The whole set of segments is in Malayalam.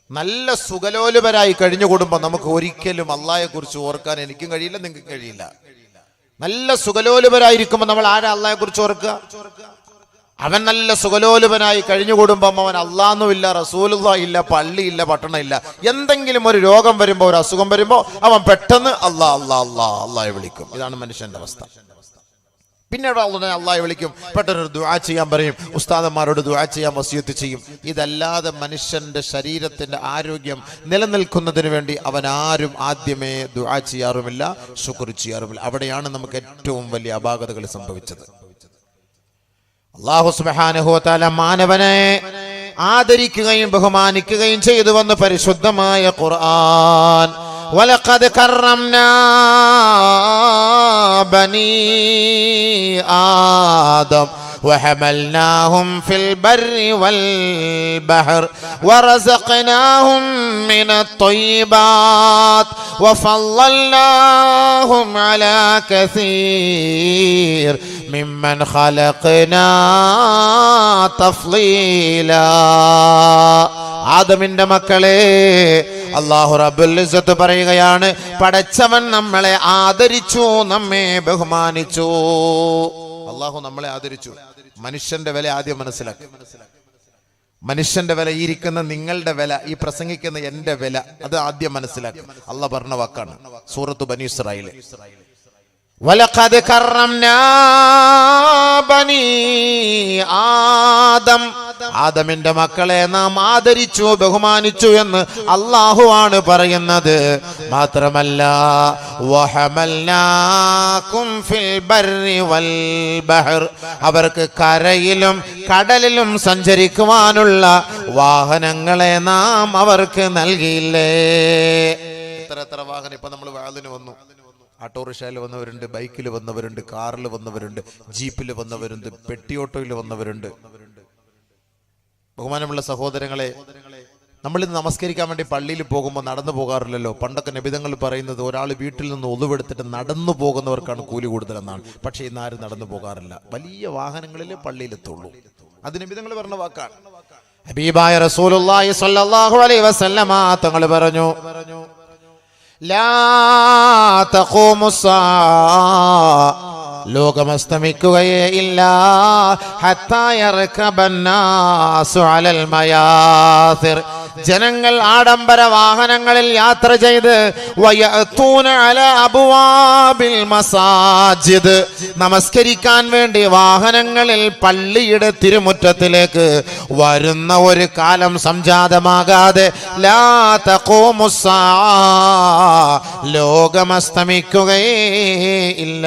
നല്ല സുഖലോലുപരായി കഴിഞ്ഞുകൂടുമ്പോൾ നമുക്ക് ഒരിക്കലും അള്ളാഹയെ കുറിച്ച് ഓർക്കാൻ എനിക്കും കഴിയില്ല, നിങ്ങൾക്ക് കഴിയില്ല. നല്ല സുഖലോലുപരായിരിക്കുമ്പോൾ നമ്മൾ ആരാ അള്ളാഹയെ കുറിച്ച് ഓർക്കുക? അവൻ നല്ല സുഖലോലുപനായി കഴിഞ്ഞുകൂടുമ്പം അവൻ അള്ളാഹ്ന്നുമില്ല, റസൂലുള്ളാഹി ഇല്ല, പള്ളിയില്ല, പട്ടണമില്ല. എന്തെങ്കിലും ഒരു രോഗം വരുമ്പോൾ, ഒരു അസുഖം വരുമ്പോൾ അവൻ പെട്ടെന്ന് അള്ളാഹയെ വിളിക്കും. ഇതാണ് മനുഷ്യന്റെ അവസ്ഥ. പിന്നീട് അള്ളാഹയെ വിളിക്കും, പെട്ടെന്നൊരു ദുആ ചെയ്യാൻ പറയും, ഉസ്താദന്മാരോട് ദുആ ചെയ്യാൻ വസിയത്ത് ചെയ്യും. ഇതല്ലാതെ മനുഷ്യന്റെ ശരീരത്തിന്റെ ആരോഗ്യം നിലനിൽക്കുന്നതിന് വേണ്ടി അവൻ ആരും ആദ്യമേ ദുആ ചെയ്യാറുമില്ല, ശുക്ർ ചെയ്യാറുമില്ല. അവിടെയാണ് നമുക്ക് ഏറ്റവും വലിയ അപാകതകൾ സംഭവിച്ചത്. അല്ലാഹു സുബ്ഹാനഹു വ തആല മാനവനെ ആദരിക്കുകയും ബഹുമാനിക്കുകയും ചെയ്തുവെന്ന് പരിശുദ്ധമായ ഖുർആൻ. വലഖദ് കറംനാ ബനീ ആദം وحملناهم في البر والبحر ورزقناهم من الطيبات وفضلناهم على كثير ممن خلقنا تفضيلا. ആദമിന്റെ മക്കളെ, അല്ലാഹു റബ്ബുൽ ഇസ്സത്ത് പറയുകയാണ്, പടച്ചവൻ നമ്മളെ ആദരിച്ചു, നമ്മെ ബഹുമാനിച്ചു. അല്ലാഹു നമ്മളെ ആദരിച്ചു. മനുഷ്യന്റെ വില ആദ്യം മനസ്സിലാക്കി. മനുഷ്യന്റെ വില, ഈ ഇരിക്കുന്ന നിങ്ങളുടെ വില, ഈ പ്രസംഗിക്കുന്ന എന്റെ വില, അത് ആദ്യം മനസ്സിലാക്കി. അല്ലാഹ് പറഞ്ഞ വാക്കാണ് സൂറത്ത് ബനി ഇസ്രായീൽ. വലഖദ് കറംനാ ബനീ ആദം, ആദമിന്റെ മക്കളെ നാം ആദരിച്ചു, ബഹുമാനിച്ചു എന്ന് അല്ലാഹു ആണ് പറയുന്നത്. മാത്രമല്ല വഹമൽനാകും ഫിൽ ബർരി വൽ ബഹർ, അവർക്ക് കരയിലും കടലിലും സഞ്ചരിക്കുവാനുള്ള വാഹനങ്ങളെ നാം അവർക്ക് നൽകിയില്ലേ. എത്ര വാഹനം ഇപ്പൊ നമ്മൾ വാളിന് വന്നു. ഓട്ടോറിക്ഷയിൽ വന്നവരുണ്ട്, ബൈക്കിൽ വന്നവരുണ്ട്, കാറിൽ വന്നവരുണ്ട്, ജീപ്പിൽ വന്നവരുണ്ട്, പെട്ടിയോട്ടോയിൽ വന്നവരുണ്ട്. ബഹുമാനമുള്ള സഹോദരങ്ങളെ, നമ്മളിന്ന് നമസ്കരിക്കാൻ വേണ്ടി പള്ളിയിൽ പോകുമ്പോൾ നടന്നു പോകാറില്ലല്ലോ. പണ്ടൊക്കെ നബിതങ്ങൾ പറയുന്നത് ഒരാൾ വീട്ടിൽ നിന്ന് ഒളിവെടുത്തിട്ട് നടന്നു പോകുന്നവർക്കാണ് കൂലി കൂടുതലെന്നാണ്. പക്ഷേ ഇന്ന് ആരും നടന്നു പോകാറില്ല, വലിയ വാഹനങ്ങളിലെ പള്ളിയിലെത്തുള്ളൂ. അത് നബിതങ്ങൾ പറഞ്ഞ വാക്കാണ്. ഹബീബായ റസൂലുള്ളാഹി സ്വല്ലല്ലാഹു അലൈഹി വസല്ലമ തങ്ങൾ പറഞ്ഞു, ലാ തഖൂമുസ്സാ, ലോകമസ്തമിക്കുകയേ ഇല്ല, ഹത്താ യർകബന്നാസു അലൽ മയാസിർ, ജനങ്ങൾ ആഡംബര വാഹനങ്ങളിൽ യാത്ര ചെയ്ത് വയഅതൂന അലാ അബ്വാബിൽ മസാജിദ്, നമസ്കരിക്കാൻ വേണ്ടി വാഹനങ്ങളിൽ പള്ളിയുടെ തിരുമുറ്റത്തിലേക്ക് വരുന്ന ഒരു കാലം സംജാതമാകാതെ ലാ തഖൂമുസ്സാ, ലോകമസ്തമിക്കുകയേ ഇല്ല.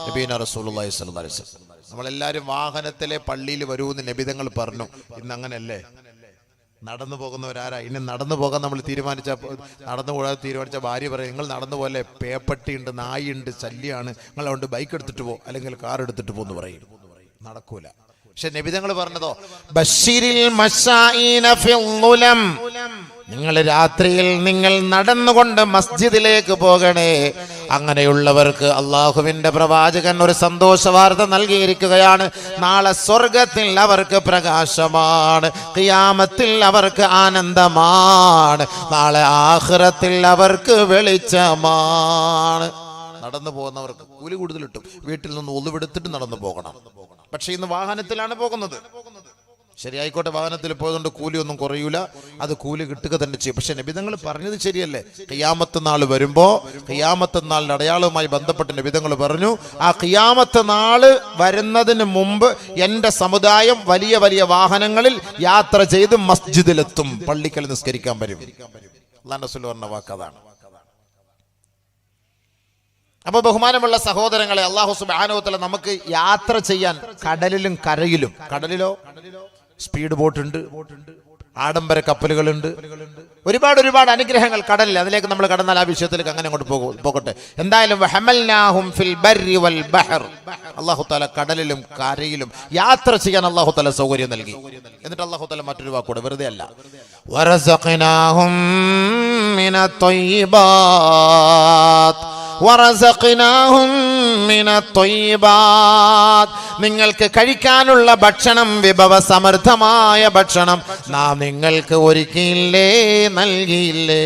നബീന റസൂലുള്ളാഹി സ്വല്ലല്ലാഹു അലൈഹി വസല്ലം, നമ്മളെല്ലാവരും വാഹനത്തിലെ പള്ളിയിൽ വരുമെന്ന് നബിതങ്ങൾ പറഞ്ഞു. ഇന്ന് അങ്ങനെയല്ലേ? നടന്നു പോകുന്നവരാരാ? ഇനി നടന്നു പോകാൻ നമ്മൾ നടന്നു പോകാൻ തീരുമാനിച്ച ഭാര്യ പറയും, നിങ്ങൾ നടന്നു പോലെ പേപ്പട്ടിയുണ്ട്, നായുണ്ട്, ശല്യമാണ്, നിങ്ങൾ അതുകൊണ്ട് ബൈക്ക് എടുത്തിട്ട് പോ, അല്ലെങ്കിൽ കാർ എടുത്തിട്ട് പോന്ന് പറയും. നടക്കൂല. പക്ഷെ നബിതങ്ങൾ പറഞ്ഞതോ, ബശ്ശിരിൽ മശാഈന ഫിൽ ളുലം, നിങ്ങൾ രാത്രിയിൽ നിങ്ങൾ നടന്നുകൊണ്ട് മസ്ജിദിലേക്ക് പോകണേ. അങ്ങനെയുള്ളവർക്ക് അള്ളാഹുവിന്റെ പ്രവാചകൻ ഒരു സന്തോഷ വാർത്ത നൽകിയിരിക്കുകയാണ്. നാളെ സ്വർഗത്തിൽ അവർക്ക് പ്രകാശമാണ്, ഖിയാമത്തിൽ അവർക്ക് ആനന്ദമാണ്, നാളെ ആഖിറത്തിൽ അവർക്ക് വെളിച്ചമാണ്. നടന്നു പോകുന്നവർക്ക് കൂലി കൂടുതൽ കിട്ടും. വീട്ടിൽ നിന്ന് ഒളിവെടുത്തിട്ട് നടന്നു പോകണം. പക്ഷെ ഇന്ന് വാഹനത്തിലാണ് പോകുന്നത്. ശരിയായിക്കോട്ടെ, വാഹനത്തിൽ പോയതുകൊണ്ട് കൂലിയൊന്നും കുറയൂല, അത് കൂലി കിട്ടുക തന്നെ ചെയ്യും. പക്ഷെ നബിതങ്ങൾ പറഞ്ഞത് ശരിയല്ലേ? ഖിയാമത്ത് നാൾ വരുമ്പോ, ഖിയാമത്ത് നാളിന്റെ അടയാളവുമായി ബന്ധപ്പെട്ട് നബിതങ്ങൾ പറഞ്ഞു, ആ ഖിയാമത്ത് നാള് വരുന്നതിന് മുമ്പ് എന്റെ സമുദായം വലിയ വലിയ വാഹനങ്ങളിൽ യാത്ര ചെയ്ത് മസ്ജിദിലെത്തും, പള്ളിക്കൽ നിസ്കരിക്കാൻ വരും. അല്ലാഹു റസൂൽ പറഞ്ഞ വാക്കതാണ്. അപ്പൊ ബഹുമാനമുള്ള സഹോദരങ്ങളെ, അല്ലാഹു സുബ്ഹാനഹു വ തആല നമുക്ക് യാത്ര ചെയ്യാൻ കടലിലും കരയിലും, കടലിലോ സ്പീഡ് ബോട്ട് ഉണ്ട്, ആഡംബര കപ്പലുകളുണ്ട്, ഒരുപാട് അനുഗ്രഹങ്ങൾ കടലിൽ. അതിലേക്ക് നമ്മൾ കടന്നാൽ ആ വിഷയത്തിലേക്ക് അങ്ങനെ അങ്ങോട്ട് പോകട്ടെ. എന്തായാലും വഹമൽനാഹും ഫിൽ ബർരി വൽ ബഹർ, അല്ലാഹു തആല കടലിലും കരയിലും യാത്ര ചെയ്യാൻ അല്ലാഹു തആല സൗകര്യം നൽകി. എന്നിട്ട് അല്ലാഹു തആല മറ്റൊരു വാക്കോടെ, വെറുതെ അല്ല, വറസഖനാഹും മിനത് ത്വയ്യിബാത്ത് വറസഖനാഹും മിനത് ത്വയ്യിബാത്ത്, നിങ്ങൾക്ക് കഴിക്കാനുള്ള ഭക്ഷണം, വിഭവസമൃദ്ധമായ ഭക്ഷണം നാം നിങ്ങൾക്ക് ഒരുക്കിയില്ലേ, നൽകിയില്ലേ.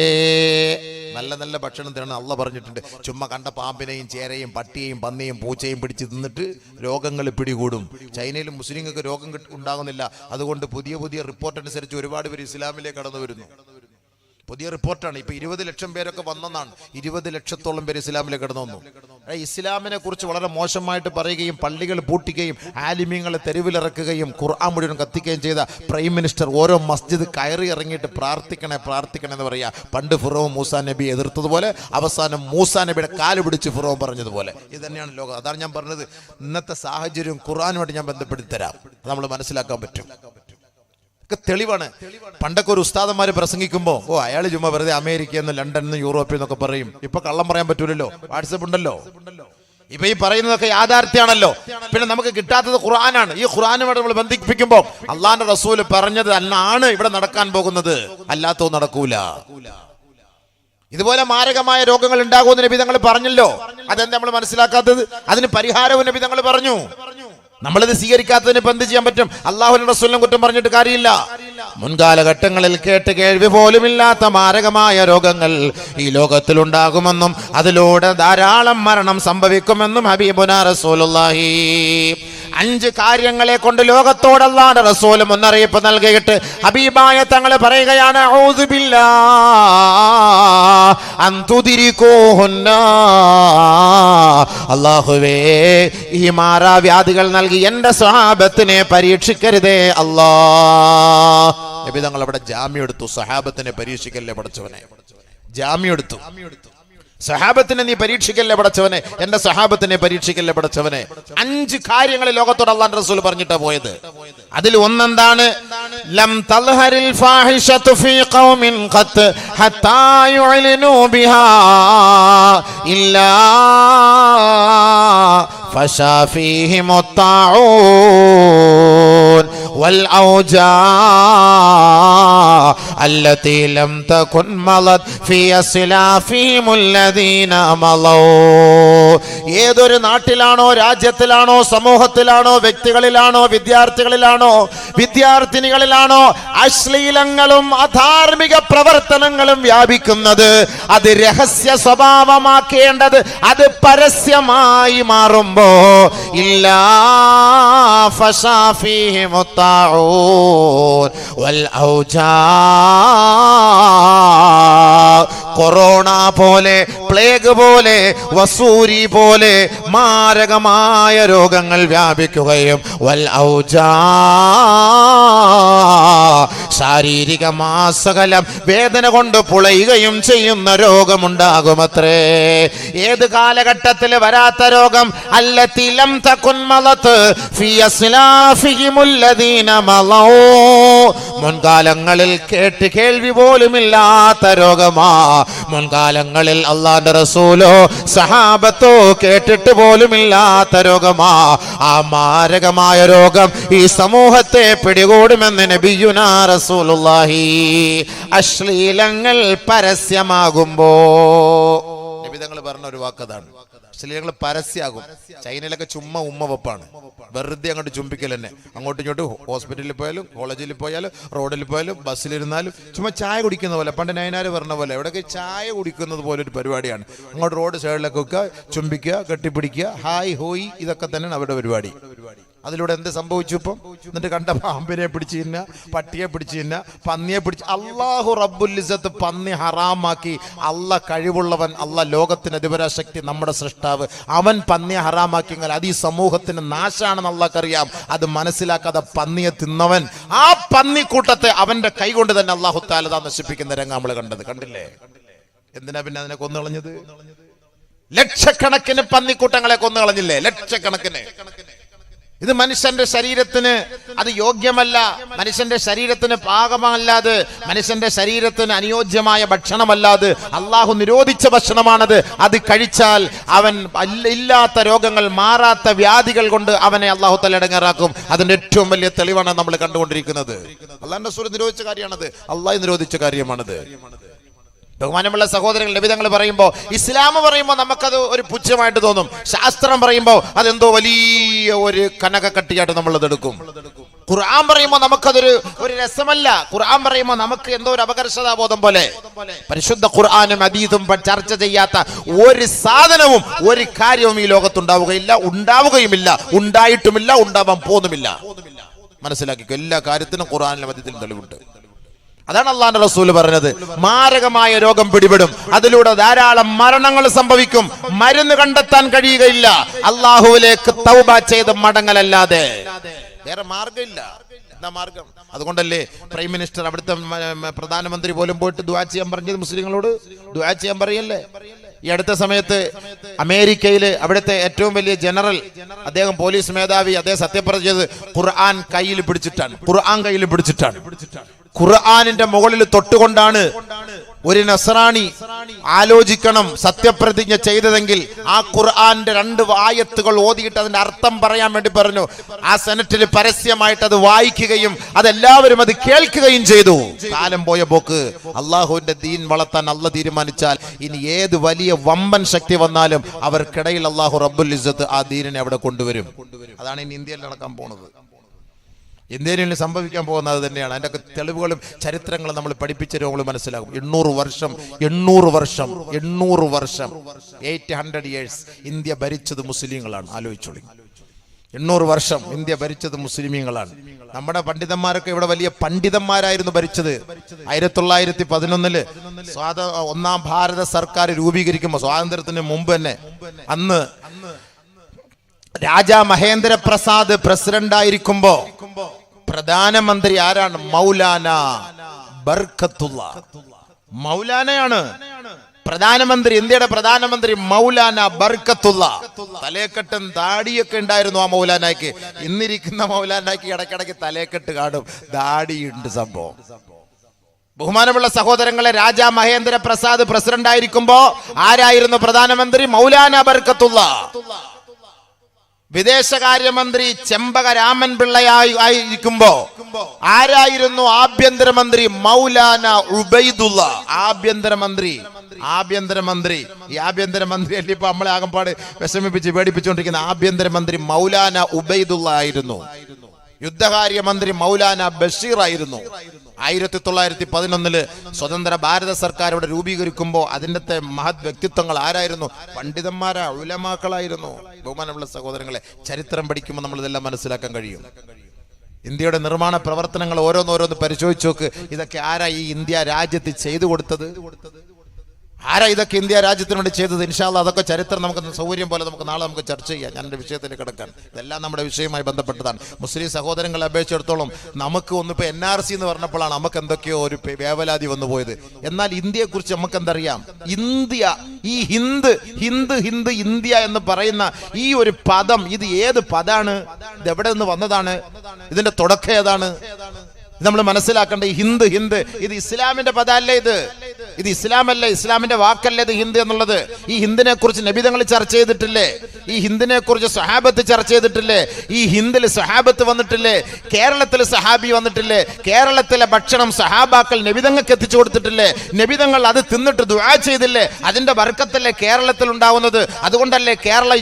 നല്ല നല്ല ഭക്ഷണം തരണം അള്ളാഹ് പറഞ്ഞിട്ടുണ്ട്. ചുമ്മാ കണ്ട പാമ്പിനെയും ചേരയും പട്ടിയെയും പന്നിയും പൂച്ചയും പിടിച്ച് തിന്നിട്ട് രോഗങ്ങൾ പിടികൂടും. ചൈനയിലും മുസ്ലിങ്ങൾക്ക് രോഗം ഉണ്ടാകുന്നില്ല. അതുകൊണ്ട് പുതിയ പുതിയ റിപ്പോർട്ട് അനുസരിച്ച് ഒരുപാട് പേര് ഇസ്ലാമിലേക്ക് കടന്നു വരുന്നു. പുതിയ റിപ്പോർട്ടാണ്. ഇപ്പൊ 20 ലക്ഷം പേരൊക്കെ വന്നെന്നാണ്. 20 ലക്ഷത്തോളം പേര് ഇസ്ലാമിലേക്ക് കടന്നു വന്നു. ഇസ്ലാമിനെ കുറിച്ച് വളരെ മോശമായിട്ട് പറയുകയും പള്ളികൾ പൂട്ടിക്കുകയും ആലിമീങ്ങളെ തെരുവിലിറക്കുകയും ഖുർആൻ മുഴുവൻ കത്തിക്കുകയും ചെയ്ത പ്രൈം മിനിസ്റ്റർ ഓരോ മസ്ജിദ് കയറി ഇറങ്ങിയിട്ട് പ്രാർത്ഥിക്കണേ പ്രാർത്ഥിക്കണേ എന്ന് പറയാ. പണ്ട് ഫിറോൻ മൂസാ നബി എതിർത്തതുപോലെ അവസാനം മൂസാ നബിയുടെ കാല് പിടിച്ച് ഫിറോൻ പറഞ്ഞതുപോലെ ഇത് തന്നെയാണ് ലോകം. അതാണ് ഞാൻ പറഞ്ഞത്, ഇന്നത്തെ സാഹചര്യം ഖുർആനുമായിട്ട് ഞാൻ ബന്ധപ്പെടുത്തി തരാം. നമ്മൾ മനസ്സിലാക്കാൻ പറ്റും. തെളിവാണ്. പണ്ടൊക്കെ ഒരു ഉസ്താദന്മാര് പ്രസംഗിക്കുമ്പോ അയാൾ ചുമ്മാ വെറുതെ അമേരിക്കയിൽ നിന്ന് ലണ്ടനിൽ നിന്ന് യൂറോപ്പിൽ നിന്നൊക്കെ പറയും. ഇപ്പൊ കള്ളം പറയാൻ പറ്റൂലല്ലോ, വാട്സപ്പ് ഉണ്ടല്ലോ. ഇപ്പൊ ഈ പറയുന്നതൊക്കെ യാഥാർത്ഥ്യമാണല്ലോ. പിന്നെ നമുക്ക് കിട്ടാത്തത് ഖുർആനാണ്. ഈ ഖുർആനുമായിട്ട് നമ്മൾ ബന്ധിപ്പിക്കുമ്പോൾ അള്ളാന്റെ റസൂല് പറഞ്ഞത് ആണ് ഇവിടെ നടക്കാൻ പോകുന്നത്, അല്ലാത്തോ നടക്കൂല. ഇതുപോലെ മാരകമായ രോഗങ്ങൾ ഉണ്ടാകുമെന്ന് നബി തങ്ങൾ പറഞ്ഞല്ലോ. അതെന്താ നമ്മൾ മനസ്സിലാക്കാത്തത്? അതിന് പരിഹാരവും നബി തങ്ങൾ പറഞ്ഞു. നമ്മളിത് സ്വീകരിക്കാത്തതിന് ഇപ്പൊ എന്ത് ചെയ്യാൻ പറ്റും? അല്ലാഹുവിന്റെ റസൂലിനെ കുറ്റം പറഞ്ഞിട്ട് കാര്യമില്ല. മുൻകാലഘട്ടങ്ങളിൽ കേട്ട് കേൾവി പോലുമില്ലാത്ത മാരകമായ രോഗങ്ങൾ ഈ ലോകത്തിൽ ഉണ്ടാകുമെന്നും അതിലൂടെ ധാരാളം മരണം സംഭവിക്കുമെന്നും ഹബീബുനാ റസൂലുള്ളാഹി 5 കാര്യങ്ങളെ കൊണ്ട് ലോകത്തോട് അല്ലാഹുവിന്റെ റസൂൽ മുന്നറിയിപ്പ് നൽകിയിട്ട് ഹബീബായ തങ്ങൾ പറയുകയാണ്, അഊദു ബില്ലാഹി അൻ തുദ്രികൂഹുന്ന, അല്ലാഹുവേ ഈ മാറാവ്യാധികൾ നൽകി എന്റെ സ്വഹാബത്തിനെ പരീക്ഷിക്കരുതേ അല്ലാഹ്. നബി തങ്ങൾ അവിടെ ജാമ്യം എടുത്തു. സ്വഹാബത്തിനെ പരീക്ഷിക്കല്ലേ പടച്ചവനെ, ജാമ്യം എടുത്തു. സഹാബത്തിനെ നീ പരീക്ഷിക്കല്ലേ പടച്ചവനെ, എന്റെ സഹാബത്തിനെ പരീക്ഷിക്കല്ലേ പടച്ചവനെ. 5 കാര്യങ്ങൾ ലോകത്തോട് അല്ലാഹുവിന്റെ റസൂൽ പറഞ്ഞിട്ടാ പോയത്. അതിൽ ഒന്നെന്താണ്? ലം തൽഹരിൽ ഫാഹിഷതു ഫീ ഖൗമിൻ ഖത്ത് ഹത്താ യുഅ്ലിനു ബിഹാ ഇല്ലാ ഫശാ ഫീഹിമുത് താഊൻ വൽ ഔജാ അല്ലതി ലം തകുൻ മലത് ഫീ അസ്ലാഫിഹിമുൽ ഏതൊരു നാട്ടിലാണോ, രാജ്യത്തിലാണോ, സമൂഹത്തിലാണോ, വ്യക്തികളിലാണോ, വിദ്യാർത്ഥികളിലാണോ, വിദ്യാർത്ഥിനികളിലാണോ അശ്ലീലങ്ങളും അധാർമിക പ്രവർത്തനങ്ങളും വ്യാപിക്കുന്നത്, അത് രഹസ്യ സ്വഭാവമാക്കേണ്ടത് അത് പരസ്യമായി മാറുമ്പോ ഇല്ലാ ഫശാ ഫീഹിമുത് താഊൻ വൽ ഔജാ, കൊറോണ പോലെ, പ്ലേഗ് പോലെ, വസൂരി പോലെ മാരകമായ രോഗങ്ങൾ വ്യാപിക്കുകയും വൽ ഔജാ, ശാരീരിക മാസകലം വേദന കൊണ്ട് പുളയുകയും ചെയ്യുന്ന രോഗമുണ്ടാകുമത്രേ. ഏത് കാലഘട്ടത്തിൽ വരാത്ത രോഗം? അല്ലതി ലം തകുൻ മലത് ഫീ അസ്ലാഫിഹിമുല്ലദീന മലൗ, മുൻകാലങ്ങളിൽ കേട്ട് കേൾവി പോലുമില്ലാത്ത രോഗമാ. മുൻകാലങ്ങളിൽ അല്ലാഹുവിന്റെ റസൂലോ സഹാബത്തോ കേട്ടിട്ട് പോലുമില്ലാത്ത രോഗമാ. ആ മാരകമായ രോഗം ഈ സമൂഹത്തെ പിടികൂടുമെന്ന് നബിയുനാ റസൂലുള്ളാഹി. അശ്ലീലങ്ങൾ പരസ്യമാകുമ്പോ നബി തങ്ങൾ പറഞ്ഞ ഒരു വാക്കതാണ്, അശ്ലീലങ്ങൾ പരസ്യമാകും. ചൈനയിലൊക്കെ ചുമ്മാ ഉമ്മ വെപ്പാണ്, വെറുതെ അങ്ങോട്ട് ചുംബിക്കൽ തന്നെ. അങ്ങോട്ടും ഇങ്ങോട്ടും ഹോസ്പിറ്റലിൽ പോയാലും കോളേജിൽ പോയാലും റോഡിൽ പോയാലും ബസ്സിലിരുന്നാലും ചുമ്മാ ചായ കുടിക്കുന്ന പോലെ, പണ്ട് നയനാർ പറഞ്ഞ പോലെ എവിടെയൊക്കെ ചായ കുടിക്കുന്നത് പോലെ ഒരു പരിപാടിയാണ്. അങ്ങോട്ട് റോഡ് സൈഡിലൊക്കെ വെക്കുക, ചുംബിക്കുക, കെട്ടിപ്പിടിക്കുക, ഹായ് ഹോയ്, ഇതൊക്കെ തന്നെയാണ് അവരുടെ പരിപാടി. അതിലൂടെ എന്ത് സംഭവിച്ചു? ഇപ്പം എന്നിട്ട് കണ്ട പാമ്പിനെ പിടിച്ചു തിന്ന, പട്ടിയെ പിടിച്ചു തിന്ന, പന്നിയെ പിടിച്ച്, അല്ലാഹു റബ്ബുൽ ഇസ്സത്ത് പന്നി ഹറാമാക്കി. അല്ലാഹ് കഴിവുള്ളവൻ, അല്ലാഹ് ലോകത്തിന് അധിപരാശക്തി, നമ്മുടെ സൃഷ്ടാവ്, അവൻ പന്നിയെ ഹറാമാക്കിയെങ്കിൽ അത് ഈ സമൂഹത്തിന് നാശാണെന്ന് അല്ലാഹ്ക്കറിയാം. അത് മനസ്സിലാക്കാതെ പന്നിയെ തിന്നവൻ, ആ പന്നിക്കൂട്ടത്തെ അവന്റെ കൈകൊണ്ട് തന്നെ അല്ലാഹു തആല നശിപ്പിക്കുന്ന രംഗം നമ്മൾ കണ്ടില്ലേ? എന്തിനാ പിന്നെ അതിനെ കൊന്നുകളഞ്ഞത്? ലക്ഷക്കണക്കിന് പന്നിക്കൂട്ടങ്ങളെ കൊന്നുകളഞ്ഞില്ലേ? ലക്ഷക്കണക്കിന്. ഇത് മനുഷ്യന്റെ ശരീരത്തിന് അത് യോഗ്യമല്ല, മനുഷ്യന്റെ ശരീരത്തിന് പാകമല്ലാതെ, മനുഷ്യന്റെ ശരീരത്തിന് അനുയോജ്യമായ ഭക്ഷണമല്ലാതെ, അള്ളാഹു നിരോധിച്ച ഭക്ഷണമാണത്. അത് കഴിച്ചാൽ അവൻ ഇല്ലാത്ത രോഗങ്ങൾ, മാറാത്ത വ്യാധികൾ കൊണ്ട് അവനെ അള്ളാഹു തആല ഇടങ്ങേറാക്കും. അതിന്റെ ഏറ്റവും വലിയ തെളിവാണ് നമ്മൾ കണ്ടുകൊണ്ടിരിക്കുന്നത്. അള്ളാഹുവിന്റെ റസൂൽ നിരോധിച്ച കാര്യമാണത്, അള്ളാഹു നിരോധിച്ച കാര്യമാണത്. ബഹുമാനമുള്ള സഹോദരങ്ങൾ, നബി തങ്ങൾ പറയുമ്പോൾ, ഇസ്ലാം പറയുമ്പോൾ നമുക്കത് ഒരു പുച്ഛമായിട്ട് തോന്നും. ശാസ്ത്രം പറയുമ്പോൾ അതെന്തോ വലിയ ഒരു കനകക്കട്ടിയായിട്ട് നമ്മളത് എടുക്കും. ഖുർആൻ പറയുമ്പോൾ നമുക്കതൊരു രസമല്ല. ഖുർആൻ പറയുമ്പോൾ നമുക്ക് എന്തോ ഒരു അപകർഷതാബോധം പോലെ. പരിശുദ്ധ ഖുർആനും ഹദീസും ചർച്ച ചെയ്യാത്ത ഒരു സാധനവും ഒരു കാര്യവും ഈ ലോകത്തുണ്ടാവുകയില്ല, ഉണ്ടാവുകയുമില്ല, ഉണ്ടായിട്ടുമില്ല, ഉണ്ടാവാൻ പോകുന്നുമില്ല. മനസ്സിലാക്കിക്കോ, എല്ലാ കാര്യത്തിനും ഖുർആനിലും ഹദീസിലും തെളിവുണ്ട്. അതാണ് അല്ലാഹുവിന്റെ റസൂൽ പറഞ്ഞത്. മാരകമായ രോഗം പിടിപെടും, അതിലൂടെ ധാരാളം മരണങ്ങൾ സംഭവിക്കും, മരുന്ന് കണ്ടെത്താൻ കഴിയുകയില്ല, അല്ലാഹുവിലേക്ക് തൗബ ചെയ്ത് മടങ്ങലല്ലാതെ വേറെ മാർഗമില്ല. എന്താ മാർഗം? അതുകൊണ്ടല്ലേ പ്രൈം മിനിസ്റ്റർ, അവിടുത്തെ പ്രധാനമന്ത്രി പോലും പോയിട്ട് ദുആ ചെയ്യാൻ പറഞ്ഞത്, മുസ്ലിങ്ങളോട് ദുആ ചെയ്യാൻ പറയല്ലേ. ഈ അടുത്ത സമയത്ത് അമേരിക്കയില് അവിടുത്തെ ഏറ്റവും വലിയ ജനറൽ, അദ്ദേഹം പോലീസ് മേധാവി, അദ്ദേഹം സത്യപ്രതിജ്ഞ ചെയ്ത് ഖുർആൻ കയ്യിൽ പിടിച്ചിട്ടാണ്. ഖുർആനിന്റെ മുകളിൽ തൊട്ടുകൊണ്ടാണ് ഒരു നസ്രാണി ആലോചിക്കണം സത്യപ്രതിജ്ഞ ചെയ്തതെങ്കിൽ ആ ഖുർആന്റെ 2 ആയത്തുകൾ ഓതിയിട്ട് അതിന്റെ അർത്ഥം പറയാൻ വേണ്ടി പറഞ്ഞു. ആ സെനറ്റിൽ പരസ്യമായിട്ട് അത് വായിക്കുകയും അതെല്ലാവരും അത് കേൾക്കുകയും ചെയ്തു. കാലം പോയ പോക്ക്. അള്ളാഹുവിന്റെ ദീൻ വളർത്താൻ അള്ളാഹ് തീരുമാനിച്ചാൽ ഇനി ഏത് വലിയ വമ്പൻ ശക്തി വന്നാലും അവർക്കിടയിൽ അള്ളാഹു റബ്ബുൽ ഇസ്സത്ത് ആ ദീനിനെ അവിടെ കൊണ്ടുവരും. അതാണ് ഇനി ഇന്ത്യയിൽ നടക്കാൻ പോകുന്നത്. ഇന്ത്യയിൽ സംഭവിക്കാൻ പോകുന്നത് തന്നെയാണ്. അതിൻ്റെ തെളിവുകളും ചരിത്രങ്ങളും നമ്മൾ പഠിപ്പിച്ചു മനസ്സിലാകും. 800 വർഷം 800 years ഇന്ത്യ ഭരിച്ചത് മുസ്ലിങ്ങളാണ്. ആലോചിച്ചോളി, 800 വർഷം ഇന്ത്യ ഭരിച്ചത് മുസ്ലിമീങ്ങളാണ്. നമ്മുടെ പണ്ഡിതന്മാരൊക്കെ ഇവിടെ വലിയ പണ്ഡിതന്മാരായിരുന്നു ഭരിച്ചത്. 1911 ഒന്നാം ഭാരത സർക്കാർ രൂപീകരിക്കുമ്പോൾ, സ്വാതന്ത്ര്യത്തിന് മുമ്പ് തന്നെ, അന്ന് രാജാ മഹേന്ദ്ര പ്രസാദ് പ്രസിഡന്റ് ആയിരിക്കുമ്പോ പ്രധാനമന്ത്രി ആരാണ്? മൗലാന ബർക്കത്തുള്ള. മൗലാനയാണ് പ്രധാനമന്ത്രി, ഇന്ത്യയുടെ പ്രധാനമന്ത്രി മൗലാന ബർക്കത്തുള്ള. തലേക്കെട്ടും താടിയൊക്കെ ഉണ്ടായിരുന്നു ആ മൗലാനയ്ക്ക്. ഇന്നിരിക്കുന്ന മൗലാനയ്ക്ക് ഇടയ്ക്കിടയ്ക്ക് തലേക്കെട്ട് കാണും, ദാടിയുണ്ട് സംഭവം. ബഹുമാനമുള്ള സഹോദരങ്ങളെ, രാജാ മഹേന്ദ്ര പ്രസാദ് പ്രസിഡന്റ് ആയിരിക്കുമ്പോ ആരായിരുന്നു പ്രധാനമന്ത്രി? മൗലാന ബർക്കത്തുള്ള. വിദേശകാര്യമന്ത്രി ചെമ്പക രാമൻ പിള്ളയായിരിക്കുമ്പോ ആരായിരുന്നു ആഭ്യന്തരമന്ത്രി? മൗലാന ഉബൈദുള്ള. ആഭ്യന്തരമന്ത്രി. ഈ ആഭ്യന്തരമന്ത്രി അല്ലേ ഇപ്പൊ നമ്മളെ ആകപ്പാട് വിഷമിപ്പിച്ച് പേടിപ്പിച്ചുകൊണ്ടിരിക്കുന്ന ആഭ്യന്തരമന്ത്രി മൗലാന ഉബൈദുള്ള ആയിരുന്നു. യുദ്ധകാര്യമന്ത്രി മൗലാന ബഷീർ ആയിരുന്നു. 1911 സ്വതന്ത്ര ഭാരത സർക്കാർ ഇവിടെ രൂപീകരിക്കുമ്പോൾ അതിൻ്റെ മഹത് വ്യക്തിത്വങ്ങൾ ആരായിരുന്നു? പണ്ഡിതന്മാരാ, ഉലമാക്കളായിരുന്നു. ബഹുമാനമുള്ള സഹോദരങ്ങളെ, ചരിത്രം പഠിക്കുമ്പോൾ നമ്മൾ ഇതെല്ലാം മനസ്സിലാക്കാൻ കഴിയും. ഇന്ത്യയുടെ നിർമ്മാണ പ്രവർത്തനങ്ങൾ ഓരോന്നോരോന്ന് പരിശോധിച്ച് നോക്ക്. ഇതൊക്കെ ആരാ ഈ ഇന്ത്യ രാജ്യത്ത് ചെയ്തു കൊടുത്തത്? ആരാ ഇതൊക്കെ ഇന്ത്യ രാജ്യത്തിന് വേണ്ടി ചെയ്തത്? ഇൻഷാ അല്ലാഹ് അതൊക്കെ ചരിത്രം നമുക്ക് സൗകര്യം പോലെ നാളെ നമുക്ക് ചർച്ച ചെയ്യാം. ഞാൻ എൻ്റെ വിഷയത്തിലേക്ക് കിടക്കാൻ, ഇതെല്ലാം നമ്മുടെ വിഷയവുമായി ബന്ധപ്പെട്ടതാണ്. മുസ്ലിം സഹോദരങ്ങളെ അപേക്ഷിച്ചിടത്തോളം നമുക്ക് ഒന്നിപ്പോൾ NRC എന്ന് പറഞ്ഞപ്പോഴാണ് നമുക്ക് എന്തൊക്കെയോ ഒരു വേവലാതി വന്നു പോയത്. എന്നാൽ ഇന്ത്യയെക്കുറിച്ച് നമുക്ക് എന്തറിയാം? ഇന്ത്യ, ഈ ഇന്ത്യ എന്ന് പറയുന്ന ഈ ഒരു പദം, ഇത് ഏത് പദാണ്? ഇത് എവിടെ നിന്ന് വന്നതാണ്? ഇതിന്റെ തുടക്കം ഏതാണ്? നമ്മൾ മനസ്സിലാക്കേണ്ട. ഈ ഹിന്ദ് ഇത് ഇസ്ലാമിന്റെ പദമല്ലേ? ഇത് ഇസ്ലാമല്ല, ഇസ്ലാമിന്റെ വാക്കല്ലേ ഇത് ഹിന്ദ് എന്നുള്ളത്. ഈ ഹിന്ദിനെ കുറിച്ച് നബിതങ്ങൾ ചർച്ച ചെയ്തിട്ടില്ലേ? ഈ ഹിന്ദിനെ കുറിച്ച് സഹാബത്ത് ചർച്ച ചെയ്തിട്ടില്ലേ? ഈ ഹിന്ദിൽ സഹാബത്ത് വന്നിട്ടില്ലേ? കേരളത്തിൽ സഹാബി വന്നിട്ടില്ലേ? കേരളത്തിലെ ഭക്ഷണം സഹാബാക്കൾ നബിതങ്ങൾക്ക് എത്തിച്ചു കൊടുത്തിട്ടില്ലേ? നബിതങ്ങൾ അത് തിന്നിട്ട് ദുആ ചെയ്തില്ലേ? അതിന്റെ ബർക്കത്തല്ലേ കേരളത്തിൽ ഉണ്ടാവുന്നത്? അതുകൊണ്ടല്ലേ കേരളം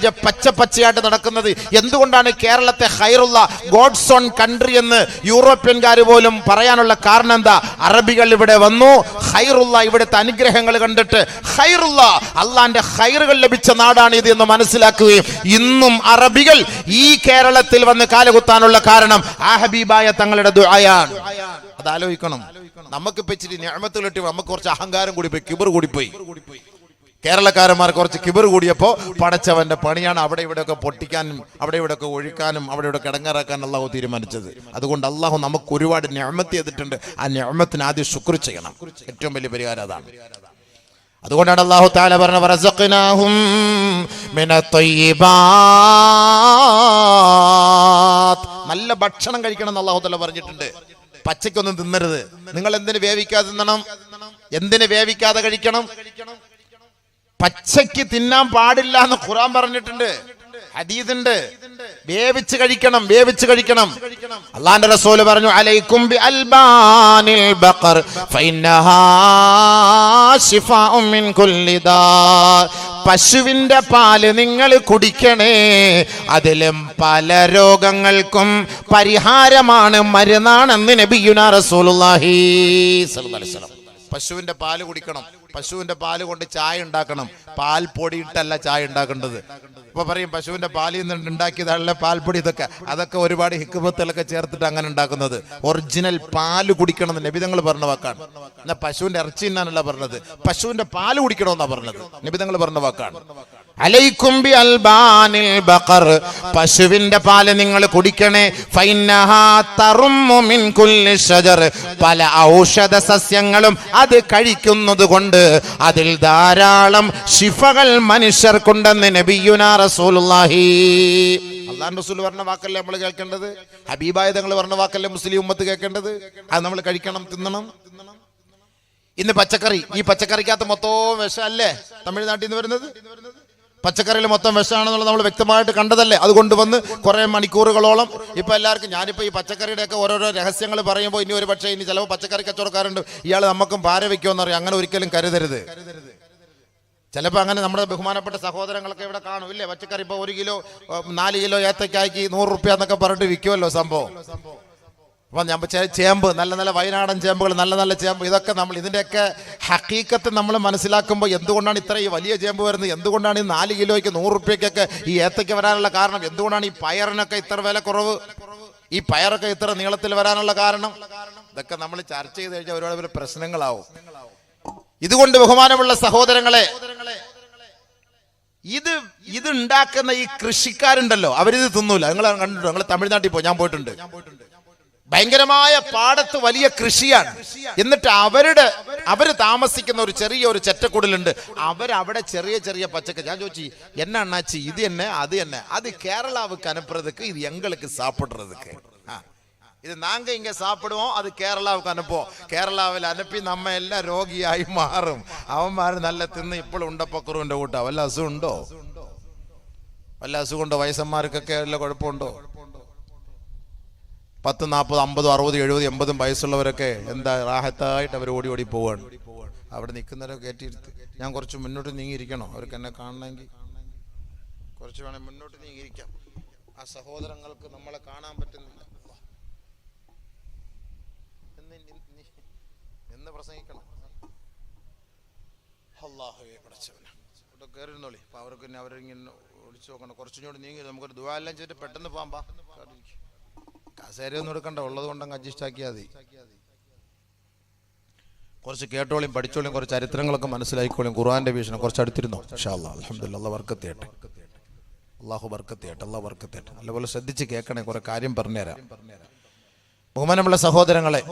പച്ചയായിട്ട് നടക്കുന്നത്? എന്തുകൊണ്ടാണ് കേരളത്തെ ഖൈറുള്ള, ഗോഡ്സ് ഓൺ കൺട്രി എന്ന് യൂറോപ്യൻകാർ പോലും പറയാനുള്ള കാരണം എന്താ? അറബികൾ ഇവിടെ വന്നു, ഖൈറുള്ള, ഇവിടുത്തെ അനുഗ്രഹങ്ങൾ കണ്ടിട്ട് ഖൈറുള്ള, അള്ളാന്റെ ഖൈറുകൾ ലഭിച്ച നാടാണ് ഇത് എന്ന് മനസ്സിലാക്കുകയും ഇന്നും അറബികൾ ഈ കേരളത്തിൽ വന്ന് കാലുകുത്താനുള്ള കാരണം ആ ഹബീബായ തങ്ങളുടെ ദുആയാണ്. അത് ആലോചിക്കണം. നമുക്കിപ്പോ ഇച്ചിരി നിഅമത്തുകൾ കിട്ടി, നമുക്ക് കുറച്ച് അഹങ്കാരം കൂടിപ്പോയി, കിബർ കൂടിപ്പോയി. കേരളക്കാരന്മാർ കുറച്ച് കിബർ കൂടിയപ്പോ പടച്ചവന്റെ പണിയാണ് അവിടെ ഇവിടെയൊക്കെ പൊട്ടിക്കാനും അവിടെ ഇവിടെയൊക്കെ ഒഴിക്കാനും അവിടെ ഇവിടെ കിടങ്ങാറാക്കാനും അള്ളാഹു തീരുമാനിച്ചത്. അതുകൊണ്ട് അള്ളാഹു നമുക്ക് ഒരുപാട് നിഅമത്ത് ചെയ്തിട്ടുണ്ട്. ആ നിഅമത്തിന് ആദ്യം ശുക്ർ ചെയ്യണം. ഏറ്റവും വലിയ പരിഹാരം അതാണ്. അതുകൊണ്ടാണ് അല്ലാഹു തആല പറഞ്ഞത് വറസഖ്നാഹും മിനത്തയ്യിബാത്ത്. നല്ല ഭക്ഷണം കഴിക്കണം എന്ന് അല്ലാഹു തആല പറഞ്ഞിട്ടുണ്ട്. പച്ചയ്ക്കൊന്നും തിന്നരുത്. നിങ്ങൾ എന്തിനു വേവിക്കാതെ തിന്നണം? എന്തിനു വേവിക്കാതെ കഴിക്കണം? പച്ചയ്ക്ക് തിന്നാൻ പാടില്ല എന്ന് ഖുർആൻ പറഞ്ഞിട്ടുണ്ട്, ഹദീസുണ്ട്. വേവിച്ച് കഴിക്കണം, വേവിച്ച് കഴിക്കണം. അല്ലാഹുവിന്റെ റസൂല് പറഞ്ഞു അലൈക്കും ബി അൽബാനിൽ ബഖർ ഫഇന്നഹാ ശിഫാഉൻ മിൻ കുല്ലി ദാ. പശുവിന്റെ പാല് നിങ്ങൾ കുടിക്കണേ, അതിലും പല രോഗങ്ങൾക്കും പരിഹാരമാണ്, മരുന്നാണെന്ന് നബിയുനാ റസൂലുള്ളാഹി സ്വല്ലല്ലാഹു അലൈഹി വസല്ലം. പശുവിന്റെ പാല് കുടിക്കണം. പശുവിന്റെ പാല് കൊണ്ട് ചായ ഉണ്ടാക്കണം. പാൽ പൊടിയിട്ടല്ല ചായ ഉണ്ടാക്കേണ്ടത്. ഇപ്പൊ പറയും പശുവിന്റെ പാലിൽ നിന്ന് ഉണ്ടാക്കിയതാണല്ലേ പാൽപ്പൊടി, അതൊക്കെ ഒരുപാട് ഹിക്മത്തുകളൊക്കെ ചേർത്തിട്ട് അങ്ങനെ ഉണ്ടാക്കുന്നത്. ഒറിജിനൽ പാല് കുടിക്കണം എന്ന് നബിതങ്ങൾ പറഞ്ഞ വാക്കാണ്. എന്നാ പശുവിന്റെ ഇറച്ചി തിന്നാനല്ല പറഞ്ഞത്, പശുവിന്റെ പാല് കുടിക്കണമെന്നാ പറഞ്ഞത്. നബിതങ്ങൾ പറഞ്ഞ വാക്കാണ്. അലൈക്കും ബി അൽബാനിൽ ബഖർ, പശുവിന്റെ പാല് നിങ്ങൾ കുടിക്കണേ. ഫൈന്നഹാ തറുമ്മു മിൻ കുല്ലി ഷജർ, പല ഔഷധ സസ്യങ്ങളും അത് കഴിക്കുന്നത് കൊണ്ട് അതിൽ ധാരാളം ശിഫകൾ മനുഷ്യർക്കുണ്ടെന്ന് നബിയുനാ റസൂലുള്ളാഹി. അല്ലാഹു റസൂൽ പറഞ്ഞ വാക്കല്ലേ നമ്മൾ കേൾക്കേണ്ടത്? ഹബീബായ തങ്ങൾ പറഞ്ഞ വാക്കല്ലേ മുസ്ലിം ഉമ്മത്ത് കേൾക്കേണ്ടത്? അത് നമ്മൾ കഴിക്കണം, തിന്നണം. ഇന്ന് പച്ചക്കറി, ഈ പച്ചക്കറിക്കകത്ത് മൊത്തവും വിഷമല്ലേ തമിഴ്നാട്ടിൽ നിന്ന് വരുന്നത്? പച്ചക്കറിയിൽ മൊത്തം വിഷമാണെന്നുള്ളത് നമ്മൾ വ്യക്തമായിട്ട് കണ്ടതല്ലേ? അത് കൊണ്ടുവന്ന് കുറെ മണിക്കൂറുകളോളം ഇപ്പൊ എല്ലാവർക്കും, ഞാനിപ്പോ ഈ പച്ചക്കറിയുടെ ഒക്കെ ഓരോരോ രഹസ്യങ്ങൾ പറയുമ്പോൾ ഇനി ഒരു പക്ഷേ ഇനി ചിലപ്പോൾ പച്ചക്കറി കച്ചവടക്കാരുണ്ട്, ഇയാൾ നമുക്കും ഭാര വെക്കുമെന്ന് പറയും. അങ്ങനെ ഒരിക്കലും കരുതരുത്. ചിലപ്പോൾ അങ്ങനെ നമ്മുടെ ബഹുമാനപ്പെട്ട സഹോദരങ്ങളൊക്കെ ഇവിടെ കാണും ഇല്ലേ? പച്ചക്കറി ഇപ്പോൾ 1 കിലോ 4 കിലോ ഏത്തക്കായ്ക്ക് 100 റുപ്യ എന്നൊക്കെ പറഞ്ഞിട്ട് വിൽക്കുമല്ലോ സംഭവം. അപ്പം ഞാൻ ചേമ്പ്, നല്ല നല്ല വയനാടൻ ചേമ്പുകൾ, നല്ല നല്ല ചേമ്പ്, ഇതൊക്കെ നമ്മൾ ഇതിൻ്റെയൊക്കെ ഹക്കീക്കത്ത് നമ്മൾ മനസ്സിലാക്കുമ്പോൾ എന്തുകൊണ്ടാണ് ഇത്ര ഈ വലിയ ചേമ്പ് വരുന്നത്, എന്തുകൊണ്ടാണ് ഈ 4 കിലോയ്ക്ക് 100 റുപ്യക്കൊക്കെ ഈ ഏത്തയ്ക്ക് വരാനുള്ള കാരണം, എന്തുകൊണ്ടാണ് ഈ പയറിനൊക്കെ ഇത്ര വില കുറവ്, ഈ പയറൊക്കെ ഇത്ര നീളത്തിൽ വരാനുള്ള കാരണം, ഇതൊക്കെ നമ്മൾ ചർച്ച ചെയ്ത് കഴിഞ്ഞാൽ ഒരുപാട് പ്രശ്നങ്ങളാവും. ഇതുകൊണ്ട് ബഹുമാനമുള്ള സഹോദരങ്ങളെ, ഇത് ഉണ്ടാക്കുന്ന ഈ കൃഷിക്കാരുണ്ടല്ലോ, അവരിത് തിന്നൂല. നിങ്ങൾ കണ്ടിട്ടുണ്ടോ? നിങ്ങൾ തമിഴ്നാട്ടിൽ പോയി, ഞാൻ പോയിട്ടുണ്ട്. ഭയങ്കരമായ പാടത്ത് വലിയ കൃഷിയാണ്. എന്നിട്ട് അവര് താമസിക്കുന്ന ഒരു ചെറിയൊരു ചെറ്റക്കുടലുണ്ട്. അവരവിടെ ചെറിയ ചെറിയ പച്ചക്കറി. ഞാൻ ചോദിച്ചു, എന്നാ അണ്ണാച്ചി ഇത് തന്നെ അത് തന്നെ? അത് കേരളാവുക്ക് അനുപ്പുറതുക്ക്, ഇത് എங்களுக்கு சாப்பிடுறதுக்கு. ഇത് നാങ്ക ഇങ്ങ സാപ്പിടുവോ, അത് കേരളാവുക്ക് അനുപ്പോ. കേരളാവിൽ അനുപ്പി നമ്മ എല്ലാം രോഗിയായി മാറും. അവന്മാർ നല്ല തിന്ന് ഇപ്പോഴും ഉണ്ടപ്പക്കുറുവിന്റെ കൂട്ടാ. വല്ല അസുഖമുണ്ടോ? വല്ല അസുഖമുണ്ടോ? വയസ്സന്മാർക്കൊക്കെ വല്ല കുഴപ്പമുണ്ടോ? 10, 40, 50, 60, 70, 80 വയസ്സുള്ളവരൊക്കെ എന്താ റാഹത്തായിട്ട് അവർ ഓടി ഓടി പോവാണ്. അവിടെ നിൽക്കുന്നവരെ കയറ്റിയിരുത്ത്. ഞാൻ കുറച്ച് മുന്നോട്ട് നീങ്ങിയിരിക്കണോ? അവർക്ക് എന്നെ കാണണമെങ്കിൽ കുറച്ച് വേണേൽ മുന്നോട്ട് നീങ്ങിയിരിക്കാം. ആ സഹോദരങ്ങൾക്ക് നമ്മളെ കാണാൻ പറ്റുന്നില്ല. എന്ന് പ്രസംഗിക്കണം. അല്ലാഹുവേ പടച്ചവനെ, ഇവിടെ കയറിയിരുന്നോളി. അപ്പൊ അവർക്ക് പിന്നെ അവരിങ്ങനെ ഒളിച്ചു നോക്കണം. കുറച്ചുകൂടി നീങ്ങി നമുക്കൊരു ദുആ എല്ലാം ചെയ്തിട്ട് പെട്ടെന്ന് പോകാം. കസേരയൊന്നും എടുക്കണ്ട, ഉള്ളത് കൊണ്ടങ്ങ് അഡ്ജസ്റ്റ് ആക്കിയാൽ മതി. കുറച്ച് കേട്ടോളിയും പഠിച്ചോളിയും, കുറച്ച് ചരിത്രങ്ങളൊക്കെ മനസ്സിലായിക്കോളിയും. ഖുർആന്റെ വീക്ഷണം കുറച്ച് അടുത്തിരുന്നോ? ഇൻഷാ അല്ലാഹ്. അൽഹംദുലില്ലാഹ്. അല്ലാഹു ബർക്കത്ത് ചെയ്യട്ടെ. അല്ലാഹു ബർക്കത്ത് ചെയ്യട്ടെ. അല്ലാഹു ബർക്കത്ത് ചെയ്യട്ടെ. നല്ലപോലെ ശ്രദ്ധിച്ച് കേൾക്കണേ. കുറെ കാര്യം പറഞ്ഞുതരാം. ബഹുമാനമുള്ള സഹോദരങ്ങളെ,